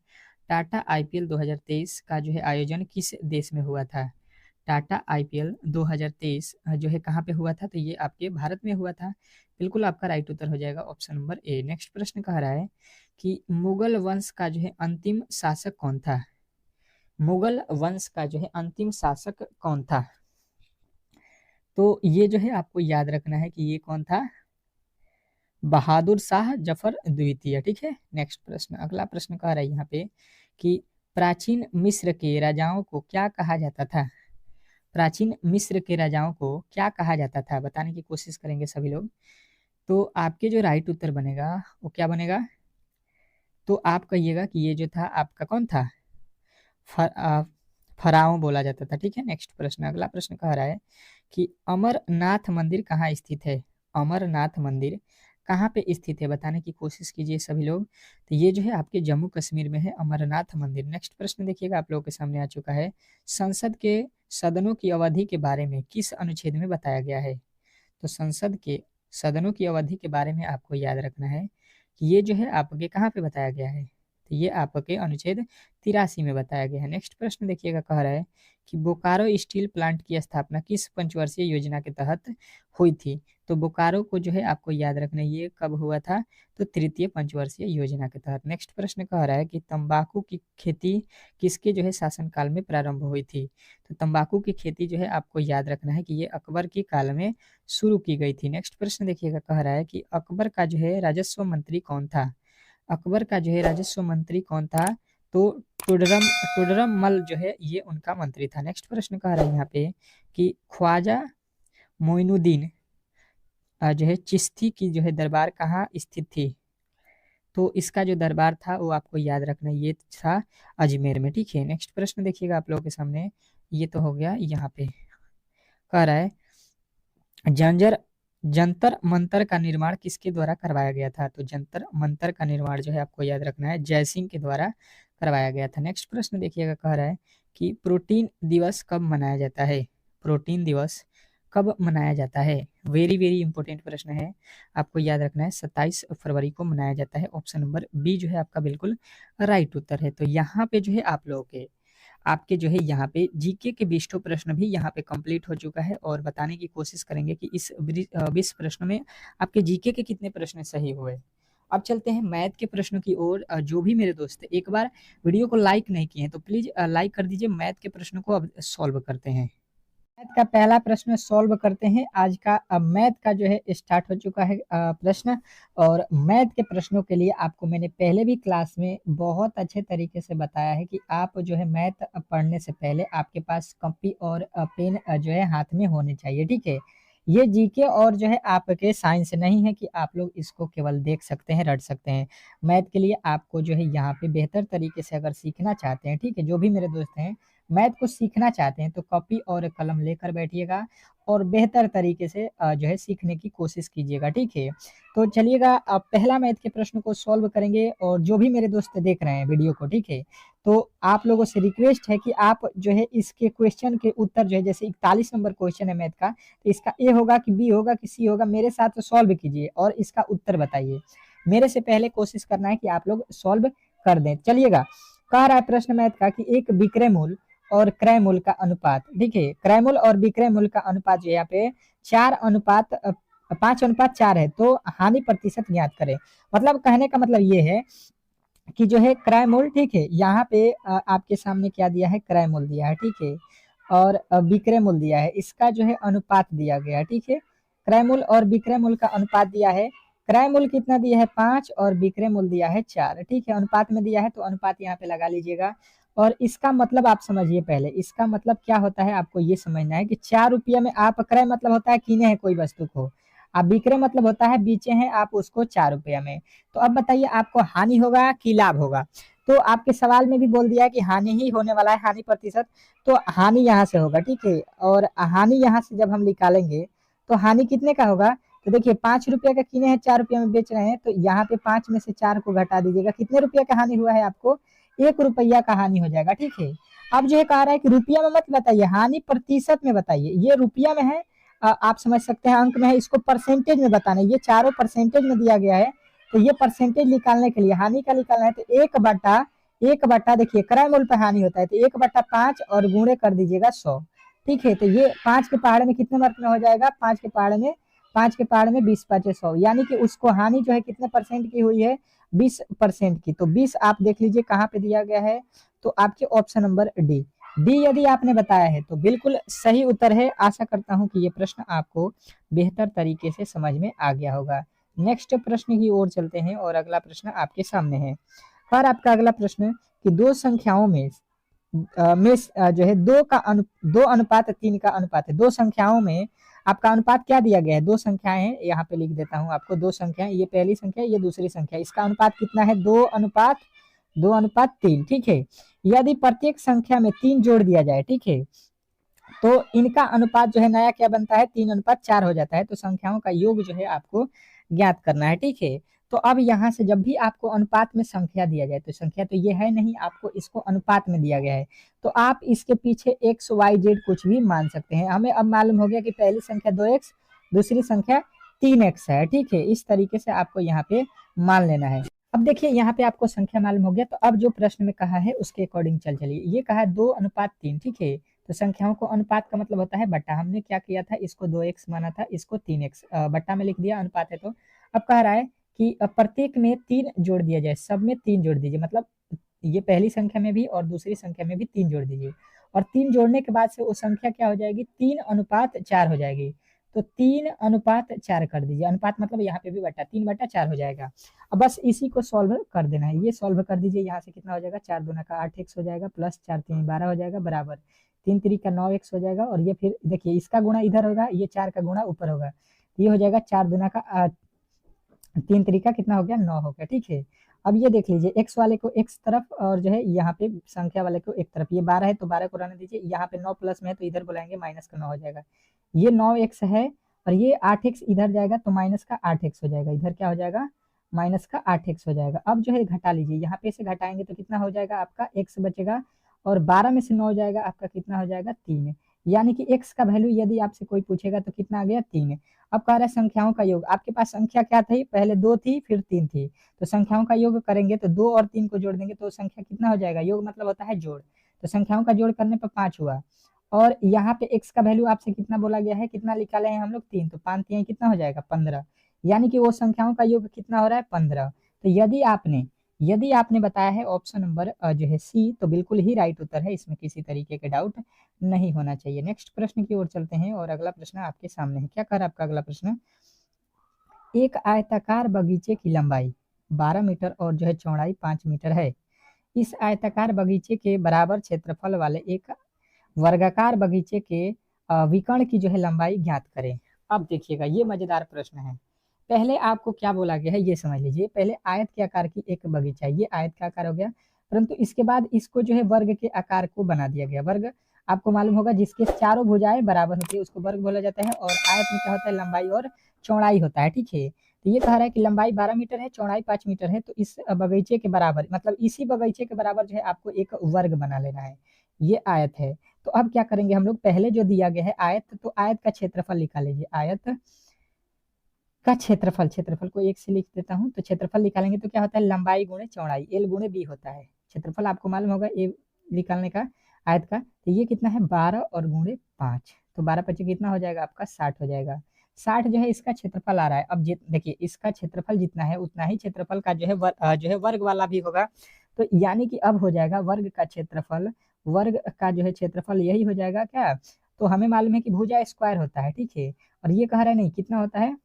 टाटा आईपीएल 2023 का जो है आयोजन किस देश में हुआ था। टाटा आईपीएल 2023 जो है कहाँ पे हुआ था, तो ये आपके भारत में हुआ था, बिल्कुल आपका राइट उत्तर हो जाएगा ऑप्शन नंबर ए। नेक्स्ट प्रश्न कह रहा है कि मुगल वंश का जो है अंतिम शासक कौन था। मुगल वंश का जो है अंतिम शासक कौन था, तो ये जो है आपको याद रखना है कि ये कौन था, बहादुर शाह जफर द्वितीय, ठीक है। नेक्स्ट प्रश्न, अगला प्रश्न कह रहा है यहाँ पे कि प्राचीन मिस्र के राजाओं को क्या कहा जाता था। प्राचीन मिस्र के राजाओं को क्या कहा जाता था, बताने की कोशिश करेंगे सभी लोग। तो आपके जो राइट उत्तर बनेगा वो क्या बनेगा, तो आप कहिएगा कि ये जो था आपका कौन था, फराओ बोला जाता था, ठीक है। नेक्स्ट प्रश्न, अगला प्रश्न कह रहा है कि अमरनाथ मंदिर कहाँ स्थित है। अमरनाथ मंदिर कहाँ पे स्थित है, बताने की कोशिश कीजिए सभी लोग। तो ये जो है आपके जम्मू कश्मीर में है अमरनाथ मंदिर। नेक्स्ट प्रश्न देखिएगा, आप लोगों के सामने आ चुका है, संसद के सदनों की अवधि के बारे में किस अनुच्छेद में बताया गया है। तो संसद के सदनों की अवधि के बारे में आपको याद रखना है कि ये जो है आपके कहाँ पे बताया गया है, तो ये आपके अनुच्छेद 83 में बताया गया है। नेक्स्ट प्रश्न देखिएगा, कह रहा है कि बोकारो स्टील प्लांट की स्थापना किस पंचवर्षीय योजना के तहत हुई थी। तो बोकारो को जो है आपको याद रखना, ये कब हुआ था, तो तृतीय पंचवर्षीय योजना के तहत। नेक्स्ट प्रश्न कह रहा है कि तंबाकू की खेती किसके जो है शासनकाल में प्रारंभ हुई थी। तो तंबाकू की खेती जो है आपको याद रखना है कि ये अकबर के काल में शुरू की गई थी। नेक्स्ट प्रश्न देखिएगा, कह रहा है कि अकबर का जो है राजस्व मंत्री कौन था। अकबर का जो है राजस्व मंत्री कौन था, तो टुडरम मल जो है ये उनका मंत्री था। नेक्स्ट प्रश्न कह रहा है यहाँ पे कि ख्वाजा मोइनुद्दीन जो है चिश्ती की जो है दरबार कहाँ स्थित थी। तो इसका जो दरबार था वो आपको याद रखना, ये था अजमेर में। ठीक है, नेक्स्ट प्रश्न देखिएगा आप लोगों के सामने, ये तो हो गया यहाँ पे। कह रहा है जंजर जंतर मंतर का निर्माण किसके द्वारा करवाया गया था। तो जंतर मंतर का निर्माण जो है आपको याद रखना है जयसिंह के द्वारा करवाया गया था। नेक्स्ट प्रश्न देखिएगा, कह रहा है कि प्रोटीन दिवस कब मनाया जाता है। प्रोटीन दिवस कब मनाया जाता है, वेरी वेरी इंपॉर्टेंट प्रश्न है, आपको याद रखना है 27 फरवरी को मनाया जाता है। ऑप्शन नंबर बी जो है आपका बिल्कुल राइट उत्तर है। तो यहाँ पे जो है आप लोगों के आपके जो है यहाँ पे जीके के 20 प्रश्न भी यहाँ पे कंप्लीट हो चुका है, और बताने की कोशिश करेंगे कि इस 20 प्रश्न में आपके जीके के कितने प्रश्न सही हुए। अब चलते हैं मैथ के प्रश्नों की ओर। जो भी मेरे दोस्त एक बार वीडियो को लाइक नहीं किए हैं तो प्लीज लाइक कर दीजिए। मैथ के प्रश्नों को अब सॉल्व करते हैं। मैथ का पहला प्रश्न सॉल्व करते हैं। आज का मैथ का जो है स्टार्ट हो चुका है प्रश्न, और मैथ के प्रश्नों के लिए आपको मैंने पहले भी क्लास में बहुत अच्छे तरीके से बताया है कि आप जो है मैथ पढ़ने से पहले आपके पास कॉपी और पेन जो है हाथ में होने चाहिए। ठीक है, ये जीके और जो है आपके साइंस नहीं है कि आप लोग इसको केवल देख सकते हैं, रट सकते हैं। मैथ के लिए आपको जो है यहाँ पे बेहतर तरीके से अगर सीखना चाहते हैं, ठीक है, जो भी मेरे दोस्त हैं मैथ को सीखना चाहते हैं तो कॉपी और कलम लेकर बैठिएगा और बेहतर तरीके से जो है सीखने की कोशिश कीजिएगा। ठीक है, तो चलिएगा अब पहला मैथ के प्रश्न को सॉल्व करेंगे। और जो भी मेरे दोस्त देख रहे हैं वीडियो को, ठीक है, तो आप लोगों से रिक्वेस्ट है कि आप जो है इसके क्वेश्चन के उत्तर जो है, जैसे 41 नंबर क्वेश्चन है मैथ का, तो इसका ए होगा कि बी होगा कि सी होगा, मेरे साथ सॉल्व कीजिए और इसका उत्तर बताइए। मेरे से पहले कोशिश करना है कि आप लोग सॉल्व कर दें। चलिएगा, कह रहा है प्रश्न मैथ का कि एक विक्रय मूल और क्रय मूल का अनुपात। ठीक है, क्रय मूल और विक्रय मूल का अनुपात जो यहाँ पे 5:4 है, तो हानि प्रतिशत ज्ञात करें। मतलब कहने का मतलब ये है कि जो है क्रय मूल, ठीक है, यहाँ पे आपके सामने क्या दिया है, क्रय मूल दिया है, ठीक है, और विक्रय मूल दिया है, इसका जो है अनुपात दिया गया है। ठीक है, क्रय मूल और विक्रय मूल का अनुपात दिया है। क्रय मूल कितना दिया है 5 और विक्रय मूल दिया है 4। ठीक है, अनुपात में दिया है तो अनुपात यहाँ पे लगा लीजिएगा। और इसका मतलब आप समझिए, पहले इसका मतलब क्या होता है आपको ये समझना है कि 4 रुपया में आप क्रय मतलब होता है कीने हैं कोई वस्तु को, आप विक्रय मतलब होता है बेचे हैं आप उसको 4 रुपया में। तो अब बताइए आपको हानि होगा कि लाभ होगा। तो आपके सवाल में भी बोल दिया कि हानि ही होने वाला है, हानि प्रतिशत, तो हानि यहाँ से होगा। ठीक है, और हानि यहाँ से जब हम निकालेंगे तो हानि कितने का होगा, तो देखिए 5 रुपया का किने हैं 4 रुपया में बेच रहे हैं, तो यहाँ पे 5 में से 4 को घटा दीजिएगा, कितने रुपया का हानि हुआ है आपको, 1 रुपया का हानि हो जाएगा। ठीक है, अब जो है कह रहा है कि रुपया में मत बताइए, हानि प्रतिशत में बताइए। ये रुपया में है, आप समझ सकते हैं अंक में है, इसको परसेंटेज में बताना है। ये चारों परसेंटेज में दिया गया है, तो ये परसेंटेज निकालने के लिए हानि का निकालना है, तो 1/1 देखिए क्रय मूल्य पर हानि होता है, तो 1/5 और गुणे कर दीजिएगा 100। ठीक है, तो ये 5 के पहाड़े में कितने मार्क में हो जाएगा, 5 के पहाड़े में 20/5 यानी कि उसको हानि जो है कितने परसेंट की हुई है, 20% की। तो 20 आप देख लीजिए कहाँ पे दिया गया है, तो आपके ऑप्शन नंबर डी यदि आपने बताया है तो बिल्कुल सही उत्तर है। आशा करता हूं कि ये प्रश्न आपको बेहतर तरीके से समझ में आ गया होगा। नेक्स्ट प्रश्न की ओर चलते हैं, और अगला प्रश्न आपके सामने है। और आपका अगला प्रश्न कि दो संख्याओं में जो है 2:3 का अनुपात है। दो संख्याओं में आपका अनुपात क्या दिया गया है, दो संख्याएं हैं, यहाँ पे लिख देता हूँ आपको, दो संख्याएं, ये पहली संख्या ये दूसरी संख्या, इसका अनुपात कितना है, 2:3। ठीक है, यदि प्रत्येक संख्या में 3 जोड़ दिया जाए, ठीक है, तो इनका अनुपात जो है नया क्या बनता है, 3:4 हो जाता है। तो संख्याओं का योग जो है आपको ज्ञात करना है। ठीक है, तो अब यहाँ से जब भी आपको अनुपात में संख्या दिया जाए, तो संख्या तो ये है नहीं, आपको इसको अनुपात में दिया गया है, तो आप इसके पीछे x y z कुछ भी मान सकते हैं। हमें अब मालूम हो गया कि पहली संख्या 2x, दूसरी संख्या 3x है। ठीक है, इस तरीके से आपको यहाँ पे मान लेना है। अब देखिए यहाँ पे आपको संख्या मालूम हो गया, तो अब जो प्रश्न में कहा है उसके अकॉर्डिंग चलिए। ये कहा है 2:3, ठीक है। तो संख्याओं को अनुपात का मतलब होता है बट्टा। हमने क्या किया था, इसको 2x माना था, इसको 3x बट्टा में लिख दिया, अनुपात है तो। अब कह रहा है कि प्रत्येक में 3 जोड़ दिया जाए, सब में 3 जोड़ दीजिए, मतलब ये पहली संख्या में भी और दूसरी संख्या में भी 3 जोड़ दीजिए। और 3 जोड़ने के बाद से वो संख्या क्या हो जाएगी, 3:4 हो जाएगी। तो 3:4 कर दीजिए, अनुपात मतलब यहाँ पे भी बट्टा, 3/4 हो जाएगा। अब बस इसी को सॉल्व कर देना है, ये सॉल्व कर दीजिए। यहाँ से कितना हो जाएगा, 4 दूना का 8x हो जाएगा, प्लस 4 3 12 हो जाएगा, बराबर 3 3 का 9x हो जाएगा। और ये फिर देखिए इसका गुणा इधर होगा, ये 4 का गुणा ऊपर होगा, ये हो जाएगा 4 दूना का 3 3 कितना हो गया, 9 हो गया, ठीक है। अब ये देख लीजिए, x वाले को x तरफ और जो है यहाँ पे संख्या वाले को एक तरफ। ये 12 है तो 12 को रहने दीजिए, यहाँ पे 9 प्लस में है तो इधर बुलाएंगे, माइनस का 9 हो जाएगा। ये 9x है और ये 8x इधर जाएगा तो माइनस का 8x हो जाएगा, इधर क्या हो जाएगा, माइनस का 8x हो जाएगा। अब जो है घटा लीजिए, यहाँ पे से घटाएंगे तो कितना हो जाएगा, आपका x बचेगा, और 12 में से 9 जाएगा, आपका कितना हो जाएगा, 3। यानी कि x का वैल्यू यदि आपसे कोई पूछेगा तो कितना आ गया, 3। अब कह रहा है संख्याओं का योग। आपके पास संख्या क्या थी, पहले 2 थी फिर 3 थी, तो संख्याओं का योग करेंगे तो 2 और 3 को जोड़ देंगे तो संख्या कितना हो जाएगा, योग मतलब होता है जोड़। तो संख्याओं का जोड़ करने पर 5 हुआ। और यहाँ पे x का वैल्यू आपसे कितना बोला गया है, कितना निकाले हैं हम लोग, 3, तो 5 3 कितना हो जाएगा, 15। यानी कि वो संख्याओं का योग कितना हो रहा है, 15। तो यदि आपने बताया है ऑप्शन नंबर जो है सी, तो बिल्कुल ही राइट उत्तर है, इसमें किसी तरीके के डाउट नहीं होना चाहिए। नेक्स्ट प्रश्न की ओर चलते हैं, और अगला प्रश्न आपके सामने है। क्या कर आपका अगला प्रश्न, एक आयताकार बगीचे की लंबाई 12 मीटर और जो है चौड़ाई 5 मीटर है। इस आयताकार बगीचे के बराबर क्षेत्रफल वाले एक वर्गाकार बगीचे के विकर्ण की जो है लंबाई ज्ञात करें। अब देखिएगा, ये मजेदार प्रश्न है। पहले आपको क्या बोला गया है ये समझ लीजिए। पहले आयत के आकार की एक बगीचा है, ये आयत का आकार हो गया, परंतु इसके बाद इसको जो है वर्ग के आकार को बना दिया गया। वर्ग आपको मालूम होगा, जिसके चारों भुजाएं बराबर होती है उसको वर्ग बोला जाता है। और आयत में क्या होता है, लंबाई और चौड़ाई होता है, ठीक है। तो ये कह रहा है कि लंबाई 12 मीटर है, चौड़ाई 5 मीटर है, तो इस बगीचे के बराबर, मतलब इसी बगीचे के बराबर जो है आपको एक वर्ग बना लेना है। ये आयत है। तो अब क्या करेंगे हम लोग, पहले जो दिया गया है आयत, तो आयत का क्षेत्रफल निकाल लीजिए। आयत का क्षेत्रफल को 1 से लिख देता हूँ, तो क्षेत्रफल निकालेंगे तो क्या होता है, लंबाई गुणे चौड़ाई, एल गुणे बी होता है। क्षेत्रफल आपको मालूम होगा ए निकालने का आयत का, तो ये कितना है, 12 और गुणे 5, तो 12 पच्चीस कितना हो जाएगा आपका, 60 हो जाएगा। 60 जो है इसका क्षेत्रफल आ रहा है। अब देखिए इसका क्षेत्रफल जितना है उतना ही क्षेत्रफल का जो है वर्ग वाला भी होगा। तो यानी कि अब हो जाएगा वर्ग का क्षेत्रफल यही हो जाएगा क्या। तो हमें मालूम है कि भुजा स्क्वायर होता है, ठीक है। और ये कह रहा है नहीं, कितना होता है,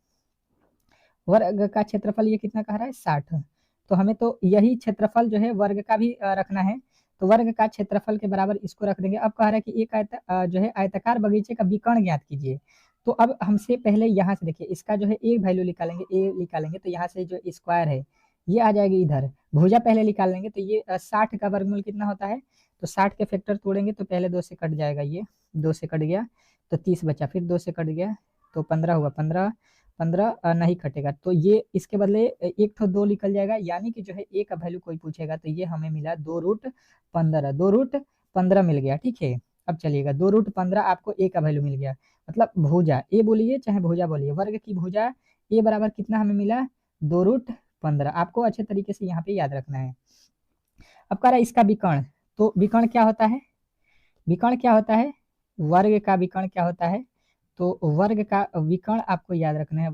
वर्ग का क्षेत्रफल ये कितना कह रहा है, 60। तो हमें तो यही क्षेत्रफल जो है वर्ग का भी रखना है, तो वर्ग का क्षेत्रफल के बराबर इसको रख देंगे। अब कह रहा है कि एक जो है आयताकार बगीचे का विकर्ण ज्ञात कीजिए। तो अब हमसे पहले यहाँ से देखिए, इसका जो है एक वैल्यू निकालेंगे, ए निकालेंगे, तो यहाँ से जो स्क्वायर है ये आ जाएगी इधर। भुजा पहले निकाल लेंगे, तो ये 60 का वर्गमूल कितना होता है, तो 60 के फैक्टर तोड़ेंगे तो पहले 2 से कट जाएगा, ये 2 से कट गया तो 30 बचा, फिर 2 से कट गया तो 15 हुआ, 15 15 नहीं कटेगा, तो ये इसके बदले एक तो 2 निकल जाएगा। यानी कि जो है ए का वैल्यू कोई पूछेगा तो ये हमें मिला 2√15, 2√15 मिल गया, ठीक है। अब चलिएगा, 2√15 आपको ए का वैल्यू मिल गया, मतलब भुजा ए बोलिए चाहे भुजा बोलिए, वर्ग की भुजा ए बराबर कितना हमें मिला, 2√15। आपको अच्छे तरीके से यहाँ पे याद रखना है। अब कह रहा है इसका विकर्ण, तो विकर्ण क्या होता है, विकर्ण क्या होता है, वर्ग का विकर्ण क्या होता है, तो वर्ग का विकर्ण आपको याद रखना है।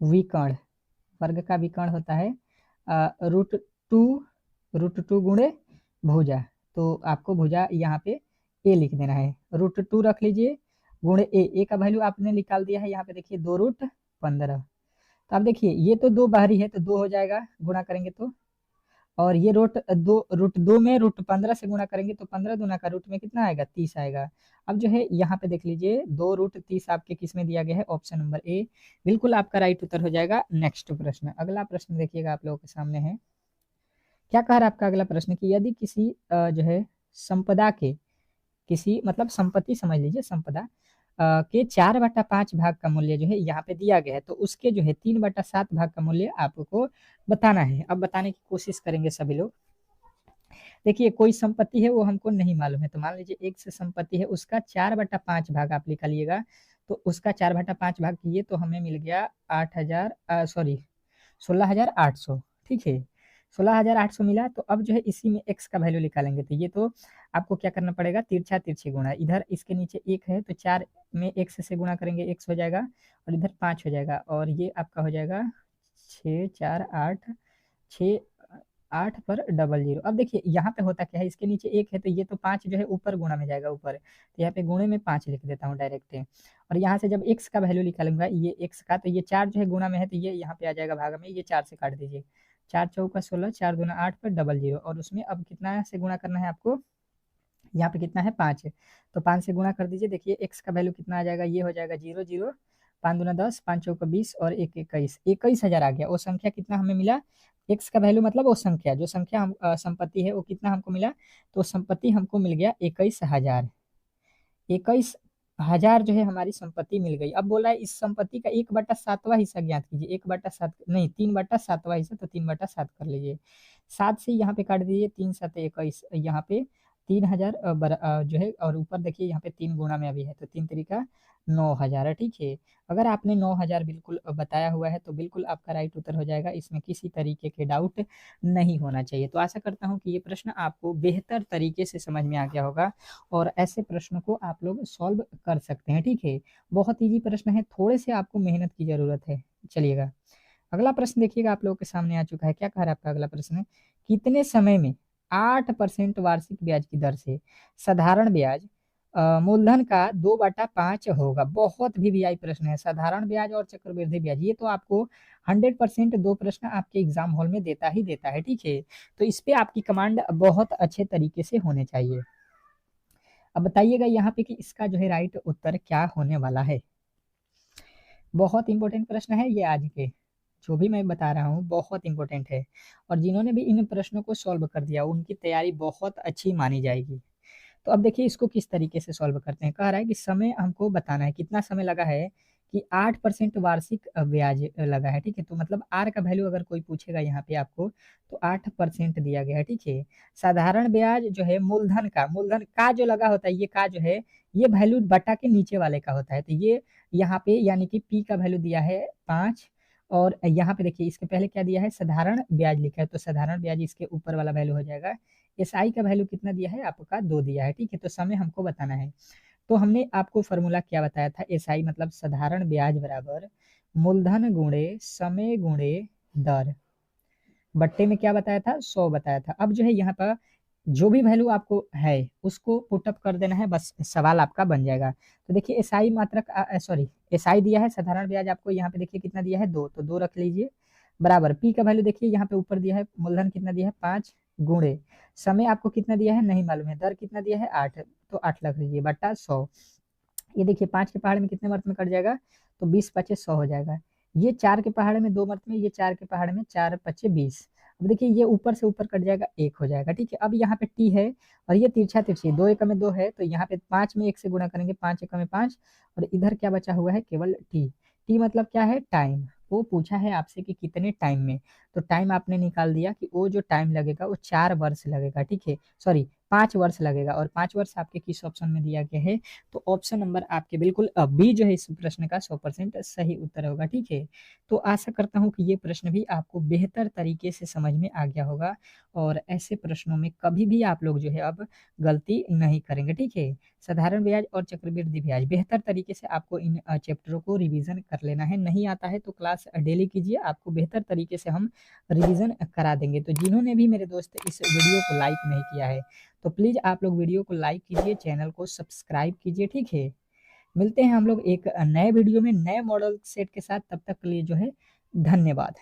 विकर्ण वर्ग का विकर्ण होता है √2 √2 गुणे भुजा। तो आपको भुजा यहाँ पे ए लिख देना है, √2 रख लीजिए गुणे ए का वैल्यू आपने निकाल दिया है यहाँ पे, देखिए 2√15। तो आप देखिए ये तो 2 बाहरी है तो 2 हो जाएगा, गुणा करेंगे तो। और ये √2 में √15 से गुणा करेंगे तो 15 दूना का रूट में कितना आएगा, 30 आएगा। अब जो है यहाँ पे देख लीजिए 2√30 आपके किस में दिया गया है, ऑप्शन नंबर ए, बिल्कुल आपका राइट उत्तर हो जाएगा। नेक्स्ट प्रश्न, अगला प्रश्न देखिएगा आप लोगों के सामने है। क्या कह रहा है आपका अगला प्रश्न कि यदि किसी जो है संपदा के, किसी मतलब संपत्ति समझ लीजिए, संपदा के 4/5 भाग का मूल्य जो है यहाँ पे दिया गया है, तो उसके जो है 3/7 भाग का मूल्य आपको बताना है। अब बताने की कोशिश करेंगे सभी लोग। देखिए कोई संपत्ति है वो हमको नहीं मालूम है, तो मान लीजिए एक से संपत्ति है, उसका 4/5 भाग आप निकालिएगा, तो उसका 4/5 भाग किए तो हमें मिल गया 8,000 सॉरी 16,800, ठीक है। 16,800 मिला, तो अब जो है इसी में x का वैल्यू निकालेंगे, तो ये तो आपको क्या करना पड़ेगा, तिरछा तिरछी गुणा, इधर इसके नीचे 1 है तो 4 में x से गुणा करेंगे, x हो जाएगा, और इधर 5 हो जाएगा, और ये आपका हो जाएगा 6 4 8, 6 8 पर डबल जीरो। अब देखिए यहाँ पे होता क्या है, इसके नीचे 1 है तो ये तो 5 जो है ऊपर गुणा में जाएगा ऊपर, तो यहाँ पे गुणे में 5 लिख देता हूँ डायरेक्ट। और यहाँ से जब x का वैल्यू निकालूंगा, ये x का, तो ये 4 जो है गुणा में है तो ये यहाँ पे आ जाएगा भागा में, ये 4 से काट दीजिए, 4 चौका 16, 4 दूना 8 पर डबल जीरो, और उसमें अब कितना से गुणा करना है आपको, यहाँ पे कितना है 5 है, तो 5 से गुणा कर दीजिए, देखिए x का वैल्यू कितना आ जाएगा, ये हो जाएगा 0 0, 5 दूना 10, 5 चौका 20, और 1 21, 21,000 आ गया। वो संख्या कितना हमें मिला, x का वैल्यू मतलब वो संख्या, जो संख्या हम संपत्ति है वो कितना हमको मिला, तो संपत्ति हमको मिल गया 21,000। 21,000 जो है हमारी संपत्ति मिल गई। अब बोला है इस संपत्ति का 1/7वां हिस्सा ज्ञात कीजिए, 1/7 नहीं, 3/7वां हिस्सा, तो 3/7 कर लीजिए, 7 से यहाँ पे काट दीजिए, 3 7 21, यहाँ पे 3,000 जो है, और ऊपर देखिए यहाँ पे 3 गुणा में अभी है, तो 3 तरीका 9,000 है, ठीक है। अगर आपने 9,000 बिल्कुल बताया हुआ है तो बिल्कुल आपका राइट उत्तर हो जाएगा, इसमें किसी तरीके के डाउट नहीं होना चाहिए। तो आशा करता हूँ कि ये प्रश्न आपको बेहतर तरीके से समझ में आ गया होगा, और ऐसे प्रश्नों को आप लोग सॉल्व कर सकते हैं, ठीक है। बहुत इजी प्रश्न है, थोड़े से आपको मेहनत की जरूरत है। चलिएगा अगला प्रश्न देखिएगा, आप लोगों के सामने आ चुका है। क्या कह रहा है आपका अगला प्रश्न, कितने समय में 8% वार्षिक ब्याज की दर से साधारण ब्याज मूलधन का 2/5 होगा। बहुत भी वीआई प्रश्न है, साधारण ब्याज और चक्रवृद्धि ब्याज, ये तो आपको 100% दो प्रश्न आपके एग्जाम हॉल में देता ही देता है, ठीक है। तो इस पे आपकी कमांड बहुत अच्छे तरीके से होने चाहिए। अब बताइएगा यहाँ पे कि इसका जो है राइट उत्तर क्या होने वाला है। बहुत इंपॉर्टेंट प्रश्न है ये, आज के जो भी मैं बता रहा हूँ बहुत इंपॉर्टेंट है, और जिन्होंने भी इन प्रश्नों को सॉल्व कर दिया उनकी तैयारी बहुत अच्छी मानी जाएगी। तो अब देखिए इसको किस तरीके से सॉल्व करते हैं। कह रहा है कि समय हमको बताना है, कितना समय लगा है, कि 8% वार्षिक ब्याज लगा है, ठीक है। तो मतलब आर का वैल्यू अगर कोई पूछेगा यहाँ पे आपको, तो 8% दिया गया है, ठीक है। साधारण ब्याज जो है मूलधन का जो लगा होता है, ये का जो है ये वैल्यू बटा के नीचे वाले का होता है, तो ये यहाँ पे यानी कि पी का वैल्यू दिया है 5, और यहाँ पे देखिए इसके पहले क्या दिया है, साधारण ब्याज लिखा है, तो साधारण ब्याज इसके ऊपर वाला वैल्यू हो जाएगा। एस आई का वैल्यू कितना दिया है आपका, 2 दिया है, ठीक है। तो समय हमको बताना है, तो हमने आपको फॉर्मूला क्या बताया था, एस आई मतलब साधारण ब्याज बराबर मूलधन गुणे समय गुणे दर, बट्टे में क्या बताया था, 100 बताया था। अब जो है यहाँ पर जो भी वैल्यू आपको है उसको पुटअप कर देना है, बस सवाल आपका बन जाएगा। तो देखिए एसआई मात्रक सॉरी एसआई दिया है, साधारण ब्याज आपको यहाँ पे देखिए कितना दिया है, 2, तो 2 रख लीजिए, बराबर पी का वैल्यू देखिए यहाँ पे ऊपर दिया है, मूलधन कितना दिया है 5, गुणे समय आपको कितना दिया है नहीं मालूम है, दर कितना दिया है 8, तो 8 रख लीजिए बटा 100। ये देखिए 5 के पहाड़ में कितने मर्त में कट जाएगा, तो 20 × 5 = 100 हो जाएगा। ये 4 के पहाड़ में 2 मर्त में, ये 4 के पहाड़ में 4 × 5 = 20। अब देखिए ये ऊपर से ऊपर कट जाएगा, 1 हो जाएगा, ठीक है। अब यहाँ पे टी है, और ये तिरछा तिरछी 2 एकम में 2 है, तो यहाँ पे 5 में 1 से गुणा करेंगे, 5 एकम में 5, और इधर क्या बचा हुआ है, केवल टी। टी मतलब क्या है, टाइम। वो पूछा है आपसे कि कितने टाइम में, तो टाइम आपने निकाल दिया कि वो जो टाइम लगेगा वो 4 वर्ष लगेगा, ठीक है, सॉरी 5 वर्ष लगेगा, और 5 वर्ष आपके किस ऑप्शन में दिया गया है, तो ऑप्शन नंबर आपके बिल्कुल बी जो है इस प्रश्न का 100% सही उत्तर होगा, ठीक है। तो आशा करता हूँ कि ये प्रश्न भी आपको बेहतर तरीके से समझ में आ गया होगा, और ऐसे प्रश्नों में कभी भी आप लोग जो है अब गलती नहीं करेंगे, ठीक है। साधारण ब्याज और चक्रवृद्धि ब्याज बेहतर तरीके से आपको इन चैप्टरों को रिवीजन कर लेना है। नहीं आता है तो क्लास डेली कीजिए, आपको बेहतर तरीके से हम रिवीजन करा देंगे। तो जिन्होंने भी मेरे दोस्त इस वीडियो को लाइक नहीं किया है, तो प्लीज आप लोग वीडियो को लाइक कीजिए, चैनल को सब्सक्राइब कीजिए, ठीक है। मिलते हैं हम लोग एक नए वीडियो में नए मॉडल सेट के साथ, तब तक के लिए जो है धन्यवाद।